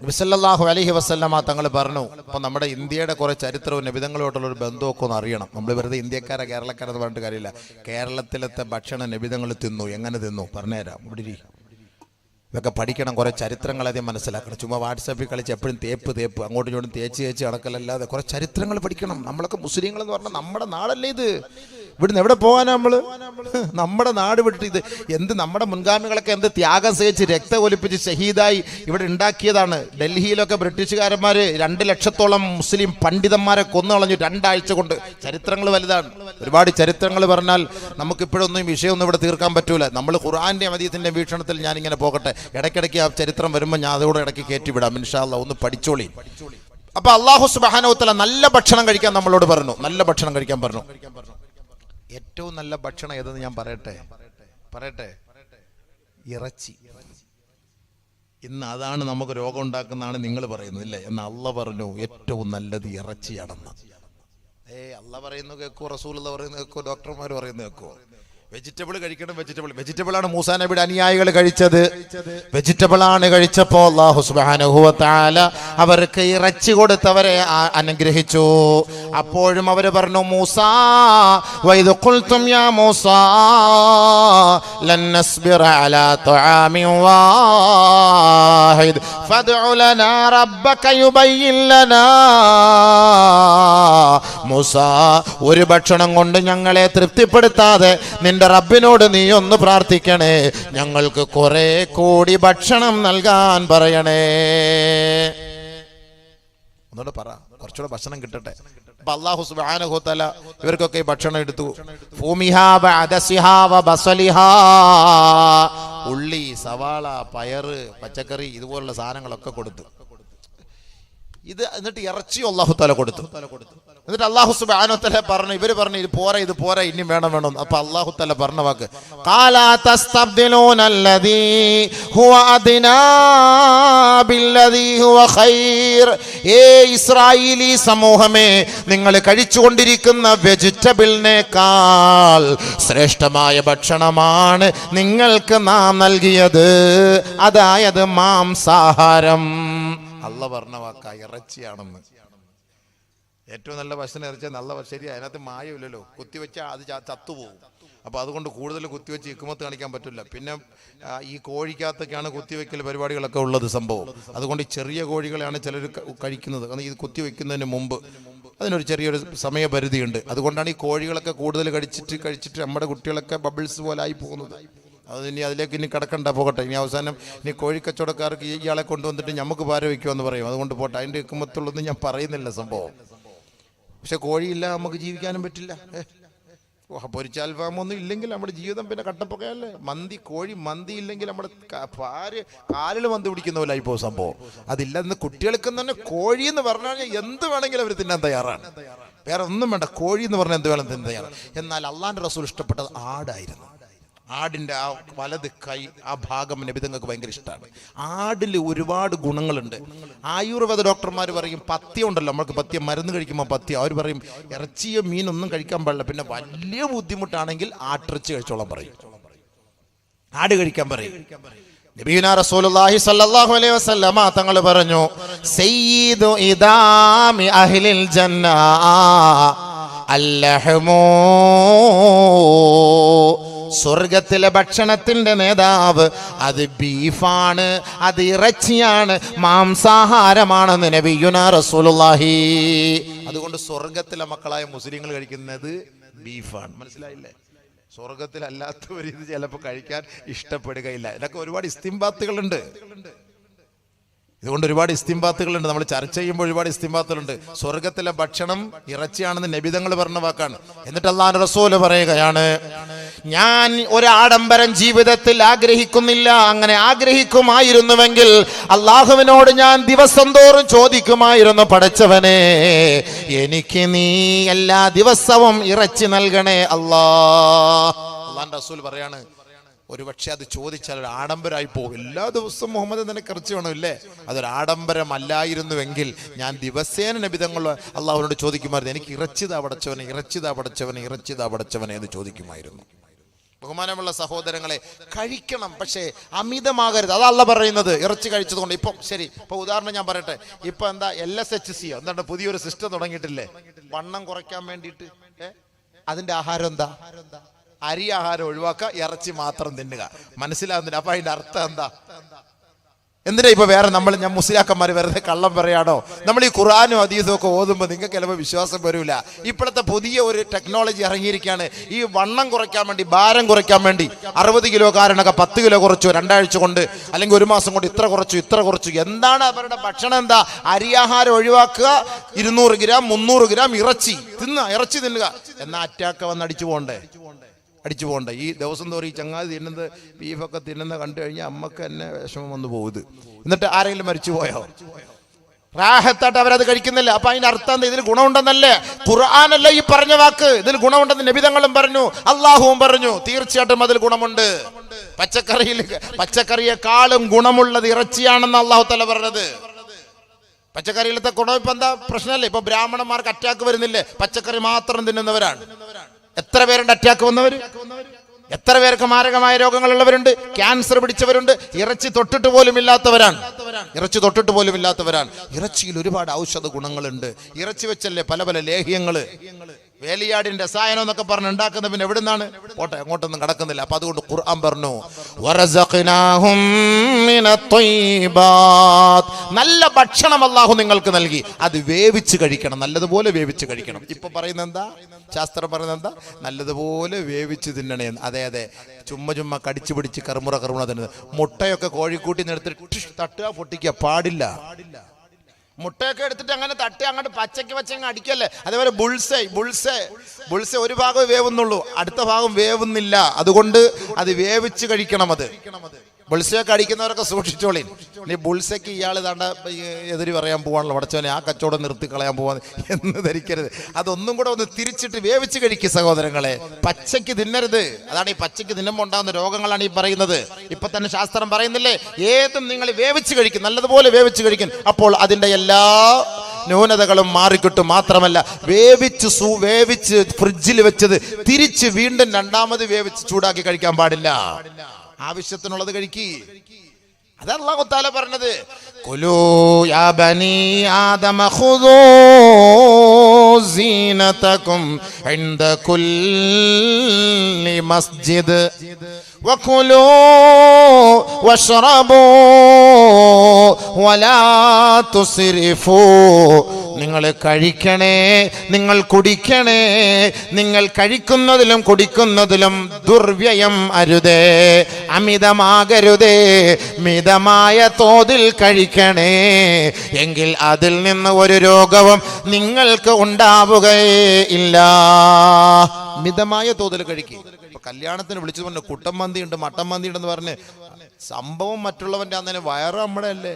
നബി സല്ലല്ലാഹു അലൈഹി വസല്ലമ തങ്ങൾ പറഞ്ഞു, അപ്പൊ നമ്മുടെ ഇന്ത്യയുടെ കുറെ ചരിത്രവും നബിതങ്ങളോട്ടുള്ള ഒരു ബന്ധമൊക്കെ ഒന്ന് അറിയണം. നമ്മൾ വെറുതെ ഇന്ത്യക്കാരെ കേരളക്കാരെന്ന് പറഞ്ഞിട്ട് കാര്യമില്ല. കേരളത്തിലത്തെ ഭക്ഷണം നബിതങ്ങൾ തിന്നു. എങ്ങനെ തിന്നു പറഞ്ഞുതരാം. ഇവിടെ ഇതൊക്കെ പഠിക്കണം. കുറെ ചരിത്രങ്ങൾ ആദ്യം മനസ്സിലാക്കണം. ചുമ്മാ വാട്സാപ്പിൽ കളിച്ച് എപ്പോഴും തേപ്പ് അങ്ങോട്ടും ഇങ്ങോട്ടും തേച്ച് നടക്കലല്ലാതെ കുറെ ചരിത്രങ്ങൾ പഠിക്കണം. നമ്മളൊക്കെ മുസ്ലിങ്ങൾ എന്ന് പറഞ്ഞാൽ നമ്മുടെ നാടല്ലേ ഇത്? ഇവിടുന്ന് എവിടെ പോകാനാ നമ്മള്? നമ്മുടെ നാട് വിട്ടിട്ട് ഇത് എന്ത്? നമ്മുടെ മുൻഗാമികളൊക്കെ എന്ത് ത്യാഗം സഹിച്ച് രക്തം ഒലിപ്പിച്ച് ഷഹീദായി ഇവിടെ ഉണ്ടാക്കിയതാണ്. ഡൽഹിയിലൊക്കെ ബ്രിട്ടീഷുകാരന്മാര് 2 ലക്ഷത്തോളം മുസ്ലിം പണ്ഡിതന്മാരെ കൊന്നു കളഞ്ഞു 2 ആഴ്ച കൊണ്ട്. ചരിത്രങ്ങൾ വലുതാണ്. ഒരുപാട് ചരിത്രങ്ങൾ പറഞ്ഞാൽ നമുക്കിപ്പോഴൊന്നും വിഷയമൊന്നും ഇവിടെ തീർക്കാൻ പറ്റൂല. നമ്മൾ ഖുർആന്റെ ഹദീസിന്റെ വീക്ഷണത്തിൽ ഞാനിങ്ങനെ പോകട്ടെ. ഇടയ്ക്കിടയ്ക്ക് ആ ചരിത്രം വരുമ്പോൾ ഞാൻ അതോടെ ഇടയ്ക്ക് കയറ്റിവിടാം. ഇൻഷാ അല്ലാഹ്. ഒന്ന് പഠിച്ചോളി. അപ്പൊ അല്ലാഹു സുബ്ഹാനഹു വ തആല നല്ല ഭക്ഷണം കഴിക്കാൻ നമ്മളോട് പറഞ്ഞു. നല്ല ഭക്ഷണം കഴിക്കാൻ പറഞ്ഞു. ഏറ്റവും നല്ല ഭക്ഷണം ഏതെന്ന് ഞാൻ പറയട്ടെ? ഇറച്ചി. ഇന്ന് അതാണ് നമുക്ക് രോഗം ഉണ്ടാക്കുന്നതാണ് നിങ്ങൾ പറയുന്നത് ഇല്ലേ? എന്ന് അള്ളാഹ് പറഞ്ഞു ഏറ്റവും നല്ലത് ഇറച്ചിയാണെന്ന്. അള്ളാഹ് പറയുന്നു കേൾക്കോ? റസൂലുള്ളാഹി പറയുന്നു കേൾക്കോ? ഡോക്ടർമാർ പറയുന്നു കേൾക്കോ? വെജിറ്റബിൾ കഴിക്കണം. വെജിറ്റബിൾ ആണ് മൂസാ നബിയുടെ അനുയായികൾ കഴിച്ചത്. വെജിറ്റബിൾ ആണ് കഴിച്ചപ്പോ അല്ലാഹു സുബ്ഹാനഹു വ തആല അവർക്ക് ഇറച്ചി കൊടുത്തവരെ അനുഗ്രഹിച്ചു. അപ്പോഴും അവര് പറഞ്ഞു, മൂസാ വൈദ് ഖുൽതും യാ മൂസാ ലൻ നസ്ബിറ അലാ തുആമിൻ വാഹിദ് ഫദ്ഉ ലനാ റബ്ബക യുബയ്യിൻ ലനാ. മൂസാ, ഒരു ഭക്ഷണം കൊണ്ട് ഞങ്ങളെ തൃപ്തിപ്പെടുത്താതെ നിന്റെ റബ്ബിനോട് നീ ഒന്ന് പ്രാർത്ഥിക്കണേ, ഞങ്ങൾക്ക് കുറെ കൂടി ഭക്ഷണം നൽകാൻ പറയണേ. ഒന്നുകൂടെ പറ, കുറച്ചുകൂടെ ഭക്ഷണം കിട്ടട്ടെ. അപ്പൊ അല്ലാഹു സുബ്ഹാനഹു വ തആല ഇവർക്കൊക്കെ ഈ ഭക്ഷണം എടുത്തു. ഫൂമിഹാ വഅദസിഹാ വബസലിഹാ, ഉള്ളി, സവാള, പയറ്, പച്ചക്കറി ഇതുപോലുള്ള സാധനങ്ങളൊക്കെ കൊടുത്തു. എന്നിട്ട് ഇറച്ചി അല്ലാഹു തആല കൊടുത്തു. എന്നിട്ട് അല്ലാഹു സുബ്ഹാനഹു വ തആല പറഞ്ഞു, ഇവര് പറഞ്ഞു ഇത് പോരാ ഇനി വേണം. അപ്പൊ അല്ലാഹു തആല പറഞ്ഞ വാക്ക്, ഖാലാ തസ്തബ്ദിലൂനല്ലദീ ഹുവ അദ്നാ ബില്ലദീ ഹുവ ഖൈർ. ഏ ഇസ്രായേലി സമൂഹമേ, നിങ്ങൾ കഴിച്ചുകൊണ്ടിരിക്കുന്ന വെജിറ്റബിളിനേക്കാൾ ശ്രേഷ്ഠമായ ഭക്ഷണമാണ് നിങ്ങൾക്ക് നാം നൽകിയത്, അതായത് മാംസാഹാരം. അള്ള പറഞ്ഞ വാക്ക ഇറച്ചിയാണെന്ന്. ഏറ്റവും നല്ല ഭക്ഷണം ഇറച്ചിയാൽ നല്ല ശരിയാ, അതിനകത്ത് മായമില്ലല്ലോ. കുത്തിവെച്ചാൽ അത് ചത്തുപോകും. അപ്പോൾ അതുകൊണ്ട് കൂടുതൽ കുത്തിവെച്ച് ഇക്കുമത്ത് കാണിക്കാൻ പറ്റില്ല. പിന്നെ ഈ കോഴിക്കകത്തൊക്കെയാണ് കുത്തിവെക്കൽ പരിപാടികളൊക്കെ ഉള്ളത് സംഭവം. അതുകൊണ്ട് ചെറിയ കോഴികളെയാണ് ചിലർ കഴിക്കുന്നത്. കാരണം ഇത് കുത്തിവെക്കുന്നതിന് മുമ്പ് അതിനൊരു ചെറിയൊരു സമയപരിധിയുണ്ട്. അതുകൊണ്ടാണ് ഈ കോഴികളൊക്കെ കൂടുതൽ കഴിച്ചിട്ട് നമ്മുടെ കുട്ടികളൊക്കെ ബബിൾസ് പോലെ ആയി പോകുന്നത്. അതിനി അതിലേക്ക് ഇനി കിടക്കണ്ട, പോകട്ടെ. ഇനി അവസാനം ഇനി കോഴിക്കച്ചവടക്കാർക്ക് ഇയാളെ കൊണ്ടുവന്നിട്ട് നമുക്ക് പാര വയ്ക്കുമെന്ന് പറയും. അതുകൊണ്ട് പോട്ടെ, അതിൻ്റെ ഇക്കുമത്തുള്ളൊന്നും ഞാൻ പറയുന്നില്ല സംഭവം. പക്ഷെ കോഴിയില്ല നമുക്ക് ജീവിക്കാനും പറ്റില്ല. പൊരിച്ച അൽഫാമൊന്നും ഇല്ലെങ്കിൽ നമ്മുടെ ജീവിതം പിന്നെ കട്ടപ്പൊക്കെയല്ലേ. കോഴി മന്തി ഇല്ലെങ്കിൽ നമ്മുടെ കാലിൽ മന്തി പിടിക്കുന്ന പോലെ ആയി പോകും സംഭവം. അതില്ല, ഇന്ന് കുട്ടികൾക്ക് തന്നെ കോഴി എന്ന് പറഞ്ഞാൽ എന്ത് വേണമെങ്കിലും അവർ തിന്നാൻ തയ്യാറാണ്. വേറെ ഒന്നും വേണ്ട, കോഴി എന്ന് പറഞ്ഞാൽ എന്ത് വേണം തിന്നാൻ തയ്യാറാണ്. എന്നാൽ അള്ളാന്റെ റസൂൽ ഇഷ്ടപ്പെട്ടത് ആടായിരുന്നു. ആടിൻ്റെ ആ വലത് കൈ, ആ ഭാഗം നബി തങ്ങൾക്ക് ഭയങ്കര ഇഷ്ടമാണ്. ആടിൽ ഒരുപാട് ഗുണങ്ങളുണ്ട്. ആയുർവേദ ഡോക്ടർമാർ പറയും, പഥ്യം ഉണ്ടല്ലോ, നമ്മൾക്ക് പഥ്യം മരുന്ന് കഴിക്കുമ്പോൾ പഥ്യം, അവർ പറയും ഇറച്ചിയോ മീനൊന്നും കഴിക്കാൻ പാടില്ല. പിന്നെ വലിയ ബുദ്ധിമുട്ടാണെങ്കിൽ ആട്ടിറച്ചി കഴിച്ചോളാൻ പറയും, ആട് കഴിക്കാൻ പറയും. നബിയുനാ റസൂലുള്ളാഹി സ്വല്ലല്ലാഹു അലൈഹി വസല്ലമ തങ്ങൾ പറഞ്ഞു, സയ്യിദു ഇദാമി അഹ്ലിൽ ജന്ന അല്ലഹ്മു. സ്വർഗത്തിലെ ഭക്ഷണത്തിന്റെ നേതാവ് അത് ബീഫാണ്, അത് ഇറച്ചിയാണ്, മാംസാഹാരമാണെന്ന് നബിയുനാ റസൂലുള്ളാഹി. അതുകൊണ്ട് സ്വർഗത്തിലെ മക്കളായ മുസ്ലിങ്ങൾ കഴിക്കുന്നത് ബീഫാണ്. മനസ്സിലായില്ലേ? സ്വർഗത്തിലല്ലാത്തവർ ഇത് ചിലപ്പോൾ കഴിക്കാൻ ഇഷ്ടപ്പെടുകയില്ല. ഇതൊക്കെ ഒരുപാട് ഇസ്തിംബാത്തുകളുണ്ട്. ഇതുകൊണ്ട് ഒരുപാട് ഇസ്തിംബാത്തുകളുണ്ട്. നമ്മൾ ചർച്ച ചെയ്യുമ്പോൾ ഒരുപാട് ഇസ്തിംബാത്തുകളുണ്ട്. സ്വർഗത്തിലെ ഭക്ഷണം ഇറച്ചിയാണെന്ന് നബിതങ്ങൾ പറഞ്ഞ വാക്കാണ്. എന്നിട്ട് അല്ലാഹുവിന്റെ റസൂൽ പറയുകയാണ്, ഞാൻ ഒരു ആഡംബരം ജീവിതത്തിൽ ആഗ്രഹിക്കുന്നില്ല. അങ്ങനെ ആഗ്രഹിക്കുമായിരുന്നുവെങ്കിൽ അള്ളാഹുവിനോട് ഞാൻ ദിവസം തോറും ചോദിക്കുമായിരുന്നു, പടച്ചവനെ എനിക്ക് നീ എല്ലാ ദിവസവും ഇറച്ചി നൽകണേ അല്ലാഹുവിന്റെ റസൂൽ പറയാണ്, ഒരു പക്ഷെ അത് ചോദിച്ചാൽ ഒരു ആഡംബരമായി പോകും. എല്ലാ ദിവസവും മുഹമ്മദ് നിനക്ക് ഇറച്ചി വേണം ഇല്ലേ? അതൊരു ആഡംബരം അല്ലായിരുന്നുവെങ്കിൽ ഞാൻ ദിവസേന നബിതങ്ങൾ അള്ളാഹുവിനോട് ചോദിക്കുമായിരുന്നു, എനിക്ക് ഇറച്ചിതാ പടച്ചവനെ, ഇറച്ചിതാ പടച്ചവനെ, ഇറച്ചിതാ പടച്ചവനെ എന്ന് ചോദിക്കുമായിരുന്നു. ബഹുമാനമുള്ള സഹോദരങ്ങളെ, കഴിക്കണം, പക്ഷേ അമിതമാകരുത്. അതാ അള്ളാഹ് പറയുന്നത് ഇറച്ചി കഴിച്ചത് കൊണ്ട്. ഇപ്പം ശരി, ഇപ്പൊ ഉദാഹരണം ഞാൻ പറയട്ടെ. ഇപ്പൊ എന്താ LSHC എന്താണ് പുതിയൊരു സിസ്റ്റം തുടങ്ങിയിട്ടില്ലേ, വണ്ണം കുറയ്ക്കാൻ വേണ്ടിയിട്ട്. അതിന്റെ ആഹാരം എന്താ? അരി ആഹാരം ഒഴിവാക്കുക, ഇറച്ചി മാത്രം തിന്നുക. മനസ്സിലാവുന്നില്ല? അപ്പൊ അതിന്റെ അർത്ഥം എന്താ? എന്തിനാ ഇപ്പൊ വേറെ ഞാൻ മുസ്ലിയാക്കന്മാർ വെറുതെ കള്ളം പറയാണോ? നമ്മൾ ഈ ഖുർആനും ഹദീസും ഒക്കെ ഓതുമ്പോൾ നിങ്ങൾക്ക് ചിലപ്പോൾ വിശ്വാസം വരില്ല. ഇപ്പോഴത്തെ പുതിയ ഒരു ടെക്നോളജി ഇറങ്ങിയിരിക്കുകയാണ്. ഈ വണ്ണം കുറയ്ക്കാൻ വേണ്ടി, ഭാരം കുറയ്ക്കാൻ വേണ്ടി 60 കിലോക്കാരനൊക്കെ 10 കിലോ കുറച്ചു 2 ആഴ്ച കൊണ്ട്, അല്ലെങ്കിൽ 1 മാസം കൊണ്ട് ഇത്ര കുറച്ചു. എന്താണ് അവരുടെ ഭക്ഷണം? എന്താ? അരിയാഹാരം ഒഴിവാക്കുക, 200 ഗ്രാം 300 ഗ്രാം ഇറച്ചി തിന്നുക. എന്നാ അറ്റാക്ക് വന്ന് അടിച്ചു പോകണ്ടേ? ഈ ദിവസം തോറും ഈ ചങ്ങാതി തിന്നുന്നത്, ബീഫൊക്കെ തിന്നുന്നത് കണ്ടു കഴിഞ്ഞാൽ അമ്മക്ക് തന്നെ വിഷമം വന്നു പോകുന്നത്. എന്നിട്ട് ആരെങ്കിലും മരിച്ചു പോയോ? റാഹത്തായിട്ട് അവരത് കഴിക്കുന്നില്ല. അപ്പൊ അതിന്റെ അർത്ഥം എന്താ? ഇതിൽ ഗുണമുണ്ടെന്നല്ലേ? ഖുർആനല്ല ഈ പറഞ്ഞ വാക്ക്. ഇതിൽ ഗുണമുണ്ടെന്ന് നബിതങ്ങളും പറഞ്ഞു, അള്ളാഹുവും പറഞ്ഞു. തീർച്ചയായിട്ടും അതിൽ ഗുണമുണ്ട്. പച്ചക്കറിയെക്കാളും ഗുണമുള്ളത് ഇറച്ചിയാണെന്ന് അള്ളാഹു തആല പറഞ്ഞത്. പച്ചക്കറിയിലത്തെ ഗുണം ഇപ്പൊ എന്താ പ്രശ്നമല്ലേ? ഇപ്പൊ ബ്രാഹ്മണന്മാർക്ക് അറ്റാക്ക് വരുന്നില്ലേ? പച്ചക്കറി മാത്രം തിന്നുന്നവരാണ്. എത്ര പേരുണ്ട് അറ്റാക്ക് വന്നവർ? എത്ര പേർക്ക് മാരകമായ രോഗങ്ങളുള്ളവരുണ്ട്? ക്യാൻസർ പിടിച്ചവരുണ്ട്. ഇറച്ചി തൊട്ടിട്ട് പോലും ഇല്ലാത്തവരാണ്. ഇറച്ചി തൊട്ടിട്ട് പോലും ഇല്ലാത്തവരാണ്. ഇറച്ചിയിൽ ഒരുപാട് ഔഷധ ഗുണങ്ങളുണ്ട്. ഇറച്ചി വെച്ചല്ലേ പല പല ലേഹ്യങ്ങള്, വേലിയാടിൻ രസായനം എന്നൊക്കെ പറഞ്ഞ് ഉണ്ടാക്കുന്ന പിന്നെ എവിടുന്നാണ്? പോട്ടെ, അങ്ങോട്ടൊന്നും കടക്കുന്നില്ല. അപ്പൊ അതുകൊണ്ട് ഖുർആൻ പറഞ്ഞു നല്ല ഭക്ഷണം അല്ലാഹു നിങ്ങൾക്ക് നൽകി, അത് വേവിച്ച് കഴിക്കണം, നല്ലതുപോലെ വേവിച്ച് കഴിക്കണം. ഇപ്പൊ പറയുന്നത് എന്താ? ശാസ്ത്രം പറയുന്നത് എന്താ? നല്ലതുപോലെ വേവിച്ച് തിന്നണേ. അതെ അതെ, ചുമ്മാ കടിച്ചു പിടിച്ച് കറുമുറ തിന്നുന്നത്. മുട്ടയൊക്കെ കോഴിക്കൂട്ടി എടുത്തിട്ട് തട്ടുക പൊട്ടിക്കുക പാടില്ല. മുട്ടയൊക്കെ എടുത്തിട്ട് അങ്ങനെ തട്ടി അങ്ങോട്ട് പച്ചക്ക് അടിക്കല്ലേ. അതേപോലെ ബുൾസെ ഒരു ഭാഗം വേവുന്നുള്ളൂ, അടുത്ത ഭാഗം വേവുന്നില്ല. അതുകൊണ്ട് അത് വേവിച്ച് കഴിക്കണം. അത് ബുൾസയൊക്കെ അടിക്കുന്നവരൊക്കെ സൂക്ഷിച്ചോളി. ഇനി ബുൾസയ്ക്ക് ഇയാൾ താണ്ട എതിര് പറയാൻ പോവാണല്ലോ, പടച്ചോനെ ആ കച്ചവടം നിർത്തി കളയാൻ പോവാന്ന് എന്ന് ധരിക്കരുത്. അതൊന്നും കൂടെ ഒന്ന് തിരിച്ചിട്ട് വേവിച്ച് കഴിക്കുക സഹോദരങ്ങളെ. പച്ചയ്ക്ക് തിന്നരുത്. അതാണ് ഈ പച്ചയ്ക്ക് തിന്നുമ്പോൾ ഉണ്ടാകുന്ന രോഗങ്ങളാണ് ഈ പറയുന്നത്. ഇപ്പൊ തന്നെ ശാസ്ത്രം പറയുന്നില്ലേ, ഏതും നിങ്ങൾ വേവിച്ച് കഴിക്കും, നല്ലതുപോലെ വേവിച്ച് കഴിക്കും. അപ്പോൾ അതിന്റെ എല്ലാ ന്യൂനതകളും മാറിക്കിട്ടും. മാത്രമല്ല വേവിച്ച് ഫ്രിഡ്ജിൽ വെച്ചത് തിരിച്ച് വീണ്ടും രണ്ടാമത് വേവിച്ച് ചൂടാക്കി കഴിക്കാൻ പാടില്ല. ആവശ്യത്തിനുള്ളത് കഴിക്കി. അത് അല്ലാഹു തആല പറഞ്ഞത്, ഖുലൂ യാ ബനീ ആദമ ഖുദൂ സീനതകും ഇൻദ കുല്ലി മസ്ജിദ് വഖുലൂ വശ്റബൂ വലാ തുസ്രിഫൂ. നിങ്ങൾ കഴിക്കണേ, നിങ്ങൾ കുടിക്കണേ, നിങ്ങൾ കഴിക്കുന്നതിലും കുടിക്കുന്നതിലും ദുർവ്യയം അരുതേ, അമിതമാകരുതേ, മിതമായ തോതിൽ കഴിക്കണേ, എങ്കിൽ അതിൽ നിന്ന് ഒരു രോഗവും നിങ്ങൾക്ക് ഉണ്ടാവുകയേ ഇല്ല. മിതമായ തോതിൽ കഴിക്കുക. ഇപ്പൊ കല്യാണത്തിന് വിളിച്ചു പറഞ്ഞു കുട്ടൻ മന്തി ഉണ്ട്, മട്ടൻ മന്തി ഉണ്ടെന്ന് പറഞ്ഞ് സംഭവം മറ്റുള്ളവന്റെ അന്നേരം വയറ് നമ്മുടെ അല്ലേ.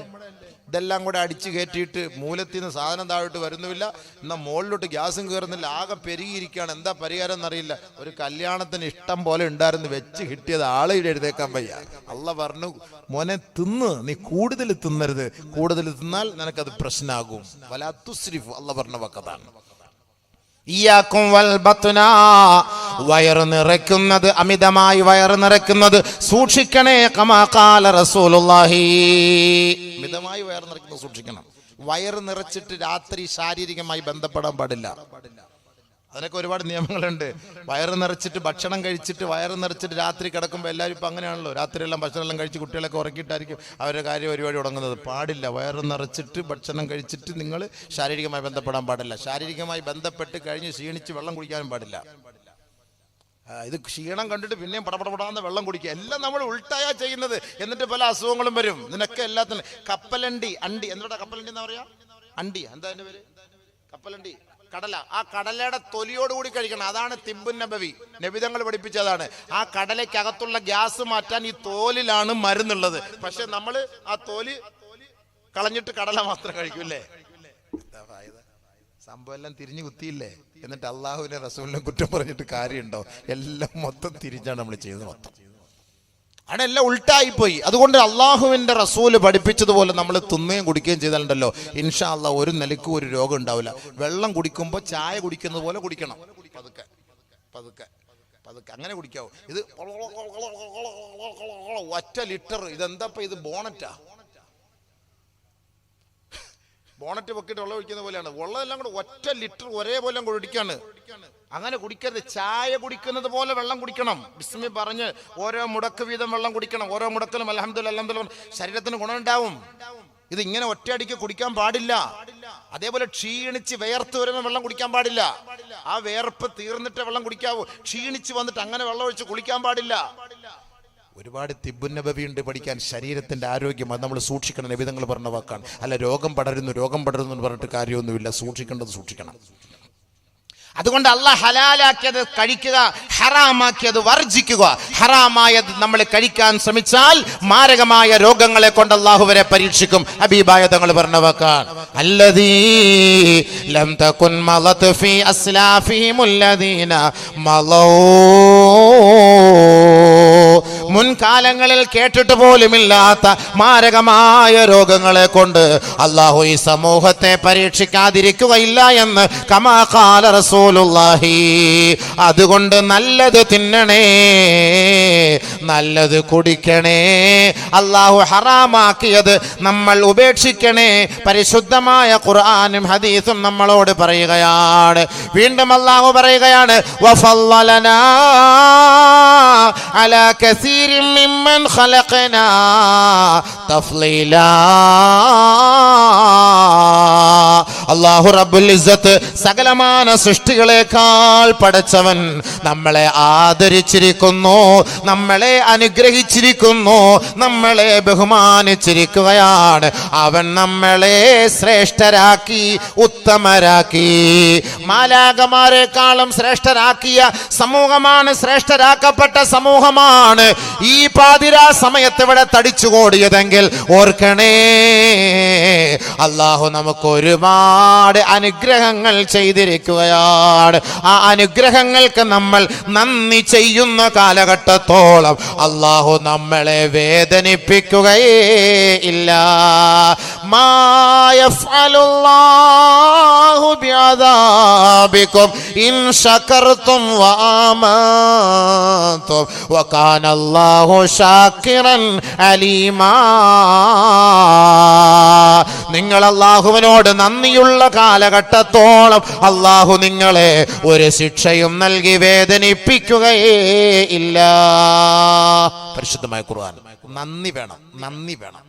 ഇതെല്ലാം കൂടെ അടിച്ചു കയറ്റിയിട്ട് മൂലത്തിൽ നിന്ന് സാധനം താഴോട്ട് വരുന്നുമില്ല, എന്നാൽ മുകളിലോട്ട് ഗ്യാസും കയറുന്നില്ല, ആകെ പെരുകിയിരിക്കുകയാണ്. എന്താ പരിഹാരം എന്നറിയില്ല. ഒരു കല്യാണത്തിന് ഇഷ്ടം പോലെ ഉണ്ടായിരുന്നു, വെച്ച് കിട്ടിയത് ആളെ എഴുതേക്കാൻ വയ്യ. അള്ളാഹ് പറഞ്ഞു, മോനെ തിന്ന്, നീ കൂടുതൽ തിന്നരുത്, കൂടുതൽ തിന്നാൽ നിനക്കത് പ്രശ്നമാകും. വലാ തുസ്രിഫ്, അള്ളാഹ് പറഞ്ഞ വക്കതാണ്. ഇയ്യാക്കും വൽ ബത്ന, വയറ് നിറയ്ക്കുന്നത്, അമിതമായി വയറ് നിറയ്ക്കുന്നത് സൂക്ഷിക്കണേ. കമാ ഖാല റസൂലുള്ളാഹി, മിതമായി വയറ് നിറയ്ക്കുന്നത് സൂക്ഷിക്കണം. വയറ് നിറച്ചിട്ട് രാത്രി ശാരീരികമായി ബന്ധപ്പെടാൻ പാടില്ല. അതിനൊക്കെ ഒരുപാട് നിയമങ്ങളുണ്ട്. വയറ് നിറച്ചിട്ട് ഭക്ഷണം കഴിച്ചിട്ട് വയറ് നിറച്ചിട്ട് രാത്രി കിടക്കുമ്പോൾ എല്ലാവരും ഇപ്പം അങ്ങനെയാണല്ലോ, രാത്രിയെല്ലാം ഭക്ഷണമെല്ലാം കഴിച്ച് കുട്ടികളൊക്കെ ഉറക്കിയിട്ടായിരിക്കും അവരുടെ കാര്യം പരിപാടി തുടങ്ങുന്നത്. പാടില്ല. വയറ് നിറച്ചിട്ട് ഭക്ഷണം കഴിച്ചിട്ട് നിങ്ങൾ ശാരീരികമായി ബന്ധപ്പെടാൻ പാടില്ല. ശാരീരികമായി ബന്ധപ്പെട്ട് കഴിഞ്ഞ് ക്ഷീണിച്ച് വെള്ളം കുടിക്കാനും പാടില്ല. ഇത് ക്ഷീണം കണ്ടിട്ട് പിന്നെയും പടപടപടാന്ന് വെള്ളം കുടിക്കുക, എല്ലാം നമ്മൾ ഉൾട്ടായാ ചെയ്യുന്നത്. എന്നിട്ട് പല അസുഖങ്ങളും വരും. ഇതിനൊക്കെ എല്ലാത്തിനും കപ്പലണ്ടി, അണ്ടി, എന്താ കപ്പലണ്ടി എന്നാ പറയാ? അണ്ടി, എന്താ അതിന്റെ പേര്? കപ്പലണ്ടി, കടല. ആ കടലയുടെ തൊലിയോടുകൂടി കഴിക്കണം. അതാണ് തിബ്ബുൻ നബവി, നബിതങ്ങൾ പഠിപ്പിച്ചതാണ്. ആ കടലയ്ക്കകത്തുള്ള ഗ്യാസ് മാറ്റാൻ ഈ തോലിലാണ് മരുന്നുള്ളത്. പക്ഷെ നമ്മൾ ആ തോല് കളഞ്ഞിട്ട് കടല മാത്രം കഴിക്കൂല്ലേ. സംഭവം എല്ലാം തിരിഞ്ഞു കുത്തിയില്ലേ. എന്നിട്ട് അള്ളാഹുവിനെ റസൂലിനെ കുറ്റം പറഞ്ഞിട്ട് കാര്യമുണ്ടോ? എല്ലാം മൊത്തം തിരിച്ചാണ് നമ്മൾ ചെയ്തത്. മൊത്തം അതെല്ലാം ഉൾട്ടായിപ്പോയി. അതുകൊണ്ട് അള്ളാഹുവിന്റെ റസൂല് പഠിപ്പിച്ചതുപോലെ നമ്മൾ തിന്നുകയും കുടിക്കുകയും ചെയ്താലുണ്ടല്ലോ ഇൻഷാ അള്ളാഹ് ഒരു നിലയ്ക്കും ഒരു രോഗം ഉണ്ടാവില്ല. വെള്ളം കുടിക്കുമ്പോൾ ചായ കുടിക്കുന്നത് പോലെ കുടിക്കണം. പതുക്കെ പതുക്കെ പതുക്കെ അങ്ങനെ കുടിക്കാവൂ. ഇത് ഒറ്റ ലിറ്റർ. ഇതെന്താ ഇത്? ബോണറ്റ് പൊക്കിട്ട് വെള്ളം ഒഴിക്കുന്ന പോലെയാണ്. വെള്ളമെല്ലാം കൂടെ ഒറ്റ ലിറ്റർ ഒരേപോലെ കുടിക്കാണ്. അങ്ങനെ കുടിക്കരുത്. ചായ കുടിക്കുന്നത് പോലെ വെള്ളം കുടിക്കണം. ബിസ്മി പറഞ്ഞ് ഓരോ മുടക്ക് വീതം വെള്ളം കുടിക്കണം. ഓരോ മുടക്കിലും അൽഹംദുലില്ലാഹ് ശരീരത്തിന് ഗുണമുണ്ടാവും. ഇത് ഇങ്ങനെ ഒറ്റയടിക്ക് കുടിക്കാൻ പാടില്ല. അതേപോലെ ക്ഷീണിച്ച് വിയർത്ത് വരുമ്പോൾ വെള്ളം കുടിക്കാൻ പാടില്ല. ആ വിയർപ്പ് തീർന്നിട്ട് വെള്ളം കുടിക്കാവൂ. ക്ഷീണിച്ച് വന്നിട്ട് അങ്ങനെ വെള്ളം ഒഴിച്ച് കുളിക്കാൻ പാടില്ല. ഒരുപാട് തിബ്ബുൻ നബവി ഉണ്ട് പഠിക്കാൻ. ശരീരത്തിന്റെ ആരോഗ്യം അത് നമ്മൾ സൂക്ഷിക്കണം. നബിതങ്ങൾ പറഞ്ഞ വാക്കാണ്. അല്ല രോഗം പടരുന്നു എന്ന് പറഞ്ഞിട്ട് കാര്യമൊന്നുമില്ല. സൂക്ഷിക്കേണ്ടത് സൂക്ഷിക്കണം. അതുകൊണ്ട് അള്ളാഹ് ഹലാലാക്കിയത് കഴിക്കുക, ഹറാമാക്കിയത് വർജിക്കുക. ഹറാമായത് നമ്മൾ കഴിക്കാൻ ശ്രമിച്ചാൽ മാരകമായ രോഗങ്ങളെ കൊണ്ട് അള്ളാഹു വരെ പരീക്ഷിക്കും. ഹബീബായ തങ്ങൾ പറഞ്ഞ വാക്കാണ്, അല്ലദീ ലം തകുൻ മളത് ഫീ അസ്ലാഫിഹിം അല്ലദീന മളൂ മുൻകാലങ്ങളിൽ കേട്ടിട്ട് പോലുമില്ലാത്ത മാരകമായ രോഗങ്ങളെ കൊണ്ട് അല്ലാഹു ഈ സമൂഹത്തെ പരീക്ഷിക്കാതിരിക്കുകയില്ല എന്ന് കമാ ഖാല റസൂലുള്ളാഹി. അതുകൊണ്ട് നല്ലത് തിന്നണേ, നല്ലത് കുടിക്കണേ, അല്ലാഹു ഹറാമാക്കിയത് നമ്മൾ ഉപേക്ഷിക്കണേ. പരിശുദ്ധമായ ഖുർആനും ഹദീസും നമ്മളോട് പറയുകയാണ്. വീണ്ടും അല്ലാഹു പറയുകയാണ്, വഫല്ലലനാ അലാ കസീരിൻ മിമ്മൻ ഖലഖനാ തഫ്ളീലാ. അല്ലാഹു റബ്ബുൽ ഇസ്സത്ത് സകലമാന സൃഷ്ടികളെക്കാൾ പടച്ചവൻ നമ്മളെ ആദരിച്ചിരിക്കുന്നു, നമ്മളെ അനുഗ്രഹിച്ചിരിക്കുന്നു, നമ്മളെ ബഹുമാനിച്ചിരിക്കുകയാണ്. അവൻ നമ്മളെ ശ്രേഷ്ഠരാക്കി, ഉത്തമരാക്കി. മാലാഖമാരെക്കാളും ശ്രേഷ്ഠരാക്കിയ സമൂഹമാണ്, ശ്രേഷ്ഠരാക്കപ്പെട്ട സമൂഹമാണ് ഈ പാതിരാ സമയത്ത് ഇവിടെ തടിച്ചുകൂടിയതെങ്കിൽ ഓർക്കണേ, അല്ലാഹു നമുക്ക് ഒരുപാട് അനുഗ്രഹങ്ങൾ ചെയ്തിരിക്കുകയാണ്. ആ അനുഗ്രഹങ്ങൾക്ക് നമ്മൾ നന്ദി ചെയ്യുന്ന കാലഘട്ടത്തോളം അല്ലാഹു നമ്മളെ വേദനിപ്പിക്കുകയേ ഇല്ല. മാ യഫ്അലുല്ലാഹു ബിഅദാബികും ഇൻ ശകർതും വആമൻതും വകാന അല്ലാഹു ശാകിറൻ അലീമാ. നിങ്ങൾ അല്ലാഹുവിനോട് നന്ദിയുള്ള കാലഘട്ടത്തോളം അല്ലാഹു നിങ്ങളെ ഒരു ശിക്ഷയും നൽകി വേദനിപ്പിക്കുകയേ ഇല്ല. പരിശുദ്ധമായ ഖുർആൻ. നന്ദി വേണം, നന്ദി വേണം.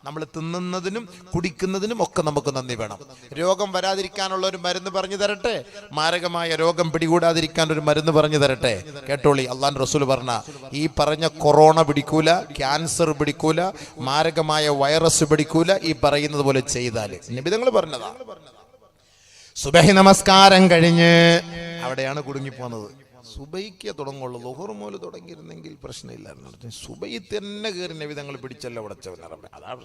നമ്മൾ തിന്നുന്നതിനും കുടിക്കുന്നതിനും ഒക്കെ നമുക്ക് നന്ദി വേണം. രോഗം വരാതിരിക്കാനുള്ള ഒരു മരുന്ന് പറഞ്ഞു തരട്ടെ, മാരകമായ രോഗം പിടികൂടാതിരിക്കാൻ ഒരു മരുന്ന് പറഞ്ഞു തരട്ടെ. കേട്ടോളി, അള്ളാഹുവിന്റെ റസൂൽ പറഞ്ഞ ഈ പറഞ്ഞ കൊറോണ പിടിക്കൂല, ക്യാൻസർ പിടിക്കൂല, മാരകമായ വൈറസ് പിടിക്കൂല, ഈ പറയുന്നത് പോലെ ചെയ്താൽ. നിബിധങ്ങൾ പറഞ്ഞതാ. സുബഹി നമസ്കാരം കഴിഞ്ഞ് അവിടെയാണ് കുടുങ്ങിപ്പോന്നത്. സുബൈക്ക് തുടങ്ങുള്ളൂ. ളുഹർ മുതൽ തുടങ്ങിയിരുന്നെങ്കിൽ പ്രശ്നമില്ലായിരുന്നു. സുബൈ തന്നെ കയറി നബിതങ്ങൾ പിടിച്ചല്ല ഉടച്ചവനറമ്പ. അതാണ്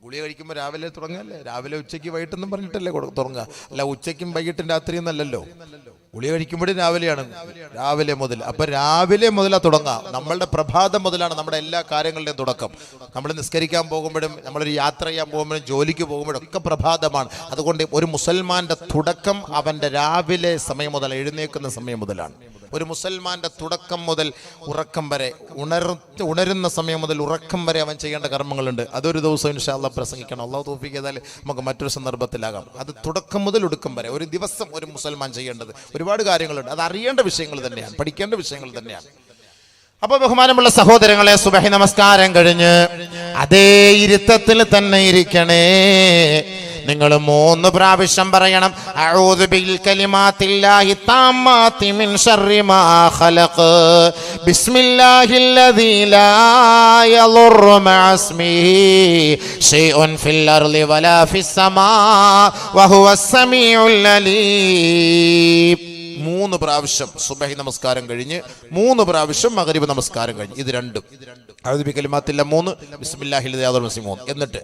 ഗുളിക കഴിക്കുമ്പോൾ രാവിലെ തുടങ്ങല്ലേ, രാവിലെ ഉച്ചയ്ക്ക് വൈകിട്ടെന്നും പറഞ്ഞിട്ടല്ലേ തുടങ്ങുക. അല്ല ഉച്ചയ്ക്കും വൈകിട്ടും രാത്രിയും നല്ലല്ലോ. ഗുളിക കഴിക്കുമ്പോഴും രാവിലെയാണ്, രാവിലെ മുതൽ. അപ്പൊ രാവിലെ മുതലാ തുടങ്ങാം. നമ്മളുടെ പ്രഭാതം മുതലാണ് നമ്മുടെ എല്ലാ കാര്യങ്ങളുടെയും തുടക്കം. നമ്മൾ നിസ്കരിക്കാൻ പോകുമ്പോഴും, നമ്മളൊരു യാത്ര ചെയ്യാൻ പോകുമ്പോഴും, ജോലിക്ക് പോകുമ്പോഴും ഒക്കെ പ്രഭാതമാണ്. അതുകൊണ്ട് ഒരു മുസൽമാന്റെ തുടക്കം അവന്റെ രാവിലെ സമയം മുതൽ, എഴുന്നേൽക്കുന്ന സമയം മുതലാണ്. ഒരു മുസൽമാന്റെ തുടക്കം മുതൽ ഉറക്കം വരെ, ഉണരുന്ന സമയം മുതൽ ഉറക്കം വരെ അവൻ ചെയ്യേണ്ട കർമ്മങ്ങളുണ്ട്. അതൊരു ദിവസം ഇൻഷാ അല്ലാഹ് പ്രസംഗിക്കണം. അല്ലാഹു തൗഫീഖ് ചെയ്താൽ നമുക്ക് മറ്റൊരു സന്ദർഭത്തിലാകാം. അത് തുടക്കം മുതൽ ഒടുക്കം വരെ ഒരു ദിവസം ഒരു മുസൽമാൻ ചെയ്യേണ്ടത് ഒരുപാട് കാര്യങ്ങളുണ്ട്. അത് അറിയേണ്ട വിഷയങ്ങൾ തന്നെയാണ്, പഠിക്കേണ്ട വിഷയങ്ങൾ തന്നെയാണ്. അപ്പൊ ബഹുമാനമുള്ള സഹോദരങ്ങളെ, സുബഹി നമസ്കാരം കഴിഞ്ഞ് അതേ ഇരുത്തത്തിൽ തന്നെ ഇരിക്കണേ. നിങ്ങൾ 3 പ്രാവശ്യം പറയണം, അഊദു ബിൽ കലിമാത്തില്ലാഹി താമ്മാതി മിൻ ശർരി മാ ഖലഖ്, ബിസ്മില്ലാഹില്ലദീ ലാ യളുറു മഅസ്മിഹി ശൈഉൻ ഫിൽ അർളി വലാ ഫിസ് സമാ വഹുവസ് സമീഉൽ അലീം. 3 പ്രാവശ്യം സുബഹി നമസ്കാരം കഴിഞ്ഞ്, 3 പ്രാവശ്യം മഗ്രിബ് നമസ്കാരം കഴിഞ്ഞ്. ഇത് രണ്ടും അഊദു ബി കലിമാത്തില്ല 3, ബിസ്മില്ലാഹിൽ 3. എന്നിട്ട്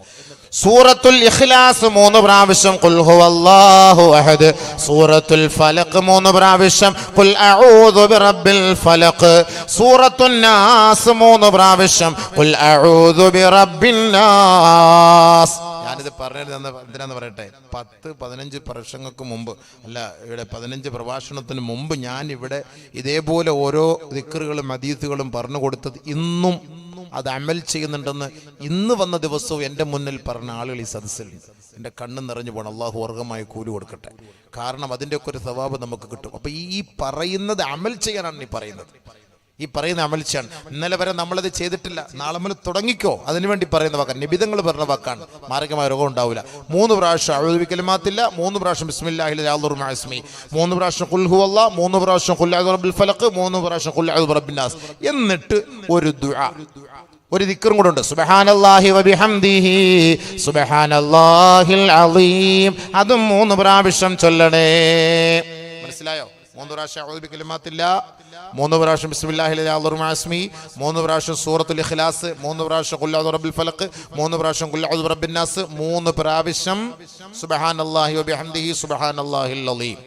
സൂറത്തുൽ ഇഖ്ലാസ് 3 പ്രാവശ്യം, ഖുൽ ഹുവല്ലാഹു അഹദ്. സൂറത്തുൽ ഫലഖ് 3 പ്രാവശ്യം, ഖുൽ അഊദു ബിറബ്ബിൽ ഫലഖ്. സൂറത്തുൻ നാസ് 3 പ്രാവശ്യം, ഖുൽ അഊദു ബിറബ്ബിൻ നാസ്. ഞാനിത് പറഞ്ഞത് എന്തിനാന്ന് പറയട്ടെ, 10-15 പ്രസംഗങ്ങൾക്ക് മുമ്പ്, അല്ല ഇവിടെ 15 പ്രഭാഷണത്തിന് മുമ്പ് ഞാൻ ഇവിടെ ഇതേപോലെ ഓരോ ദിക്റുകളും ഹദീസുകളും പറഞ്ഞു കൊടുത്തത് ഇന്നും അത് അമൽ ചെയ്യുന്നുണ്ടെന്ന് ഇന്ന് വന്ന ദിവസവും എൻ്റെ മുന്നിൽ പറഞ്ഞ ആളുകൾ ഈ സദസ്സിലുണ്ട്. എൻ്റെ കണ്ണ് നിറഞ്ഞു പോകണം. അള്ളാഹു വർഗമായി കൂലി കൊടുക്കട്ടെ. കാരണം അതിൻ്റെയൊക്കെ ഒരു സവാബ് നമുക്ക് കിട്ടും. അപ്പൊ ഈ പറയുന്നത് അമൽ ചെയ്യാനാണ് ഈ പറയുന്നത്. ഈ പറയുന്ന അമൽ ചെയ്യാൻ ഇന്നലെ വരെ നമ്മളത് ചെയ്തിട്ടില്ല, നാളെ മുതൽ തുടങ്ങിക്കോ. അതിനുവേണ്ടി പറയുന്ന വാക്കാണ്, നിബിധങ്ങൾ പറഞ്ഞ വാക്കാണ്. മാരകമായ രോഗം ഉണ്ടാവില്ല. 3 പ്രാവശ്യം അഊദു ബി കലിമാത്തില്ല, 3 പ്രാവശ്യം ബിസ്മില്ലാഹിൽ യളുറു മഅസ്മി, 3 പ്രാവശ്യം ഖുൽ ഹുവല്ലാഹ്, 3 പ്രാവശ്യം ഖുൽ അഊദു ബിറബ്ബിൽ ഫലഖ്, 3 പ്രാവശ്യം ഖുൽ അഊദു ബിറബ്ബിൻ നാസ്. എന്നിട്ട് ഒരു ദുആ, ഒരു ദിക്റും കൂടെ ഉണ്ട്, സുബ്ഹാനല്ലാഹി വബിഹംദിഹി സുബ്ഹാനല്ലാഹിൽ അളീം. അതും 3 പ്രാവശ്യം ചൊല്ലണേ. മനസ്സിലായോ? 3 പ്രാവശ്യം അഊദു ബി കലിമാത്തില്ല, 3 പ്രാവശ്യം ബിസ്മില്ലാഹിൽ യളുറു മഅസ്മി, 3 പ്രാവശ്യം സൂറത്തുൽ ഇഖ്ലാസ്, 3 പ്രാവശ്യം ഖുൽ അഊദു ബിറബ്ബിൽ ഫലഖ്, 3 പ്രാവശ്യം ഖുൽ അഊദു ബിറബ്ബിൻ നാസ്, 3 പ്രാവശ്യം സുബ്ഹാനല്ലാഹി വബിഹംദിഹി സുബ്ഹാനല്ലാഹിൽ അളീം.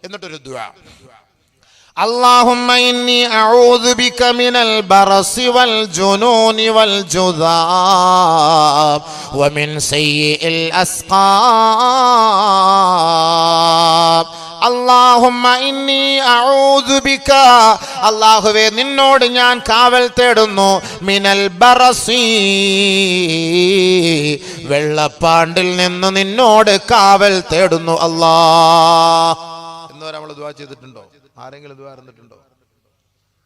എന്നിട്ടൊരു ദുആ. اللهم إني أعوذ بك من البرص والجنون والجذام ومن سيء الأسقام اللهم إني أعوذ بك അല്ലാഹുവേ നിന്നോട് ഞാൻ കാവൽ തേടുന്നു മിനൽ ബറസി വെള്ളപ്പാണ്ടിൽ നിന്ന് നിന്നോട് കാവൽ തേടുന്നു അല്ലാഹ്. ഇന്നുവരെ നമ്മൾ ദുആ ചെയ്തിട്ടുണ്ടോ? ആരെങ്കിലും ദുആ ഇരുന്നിട്ടുണ്ടോ?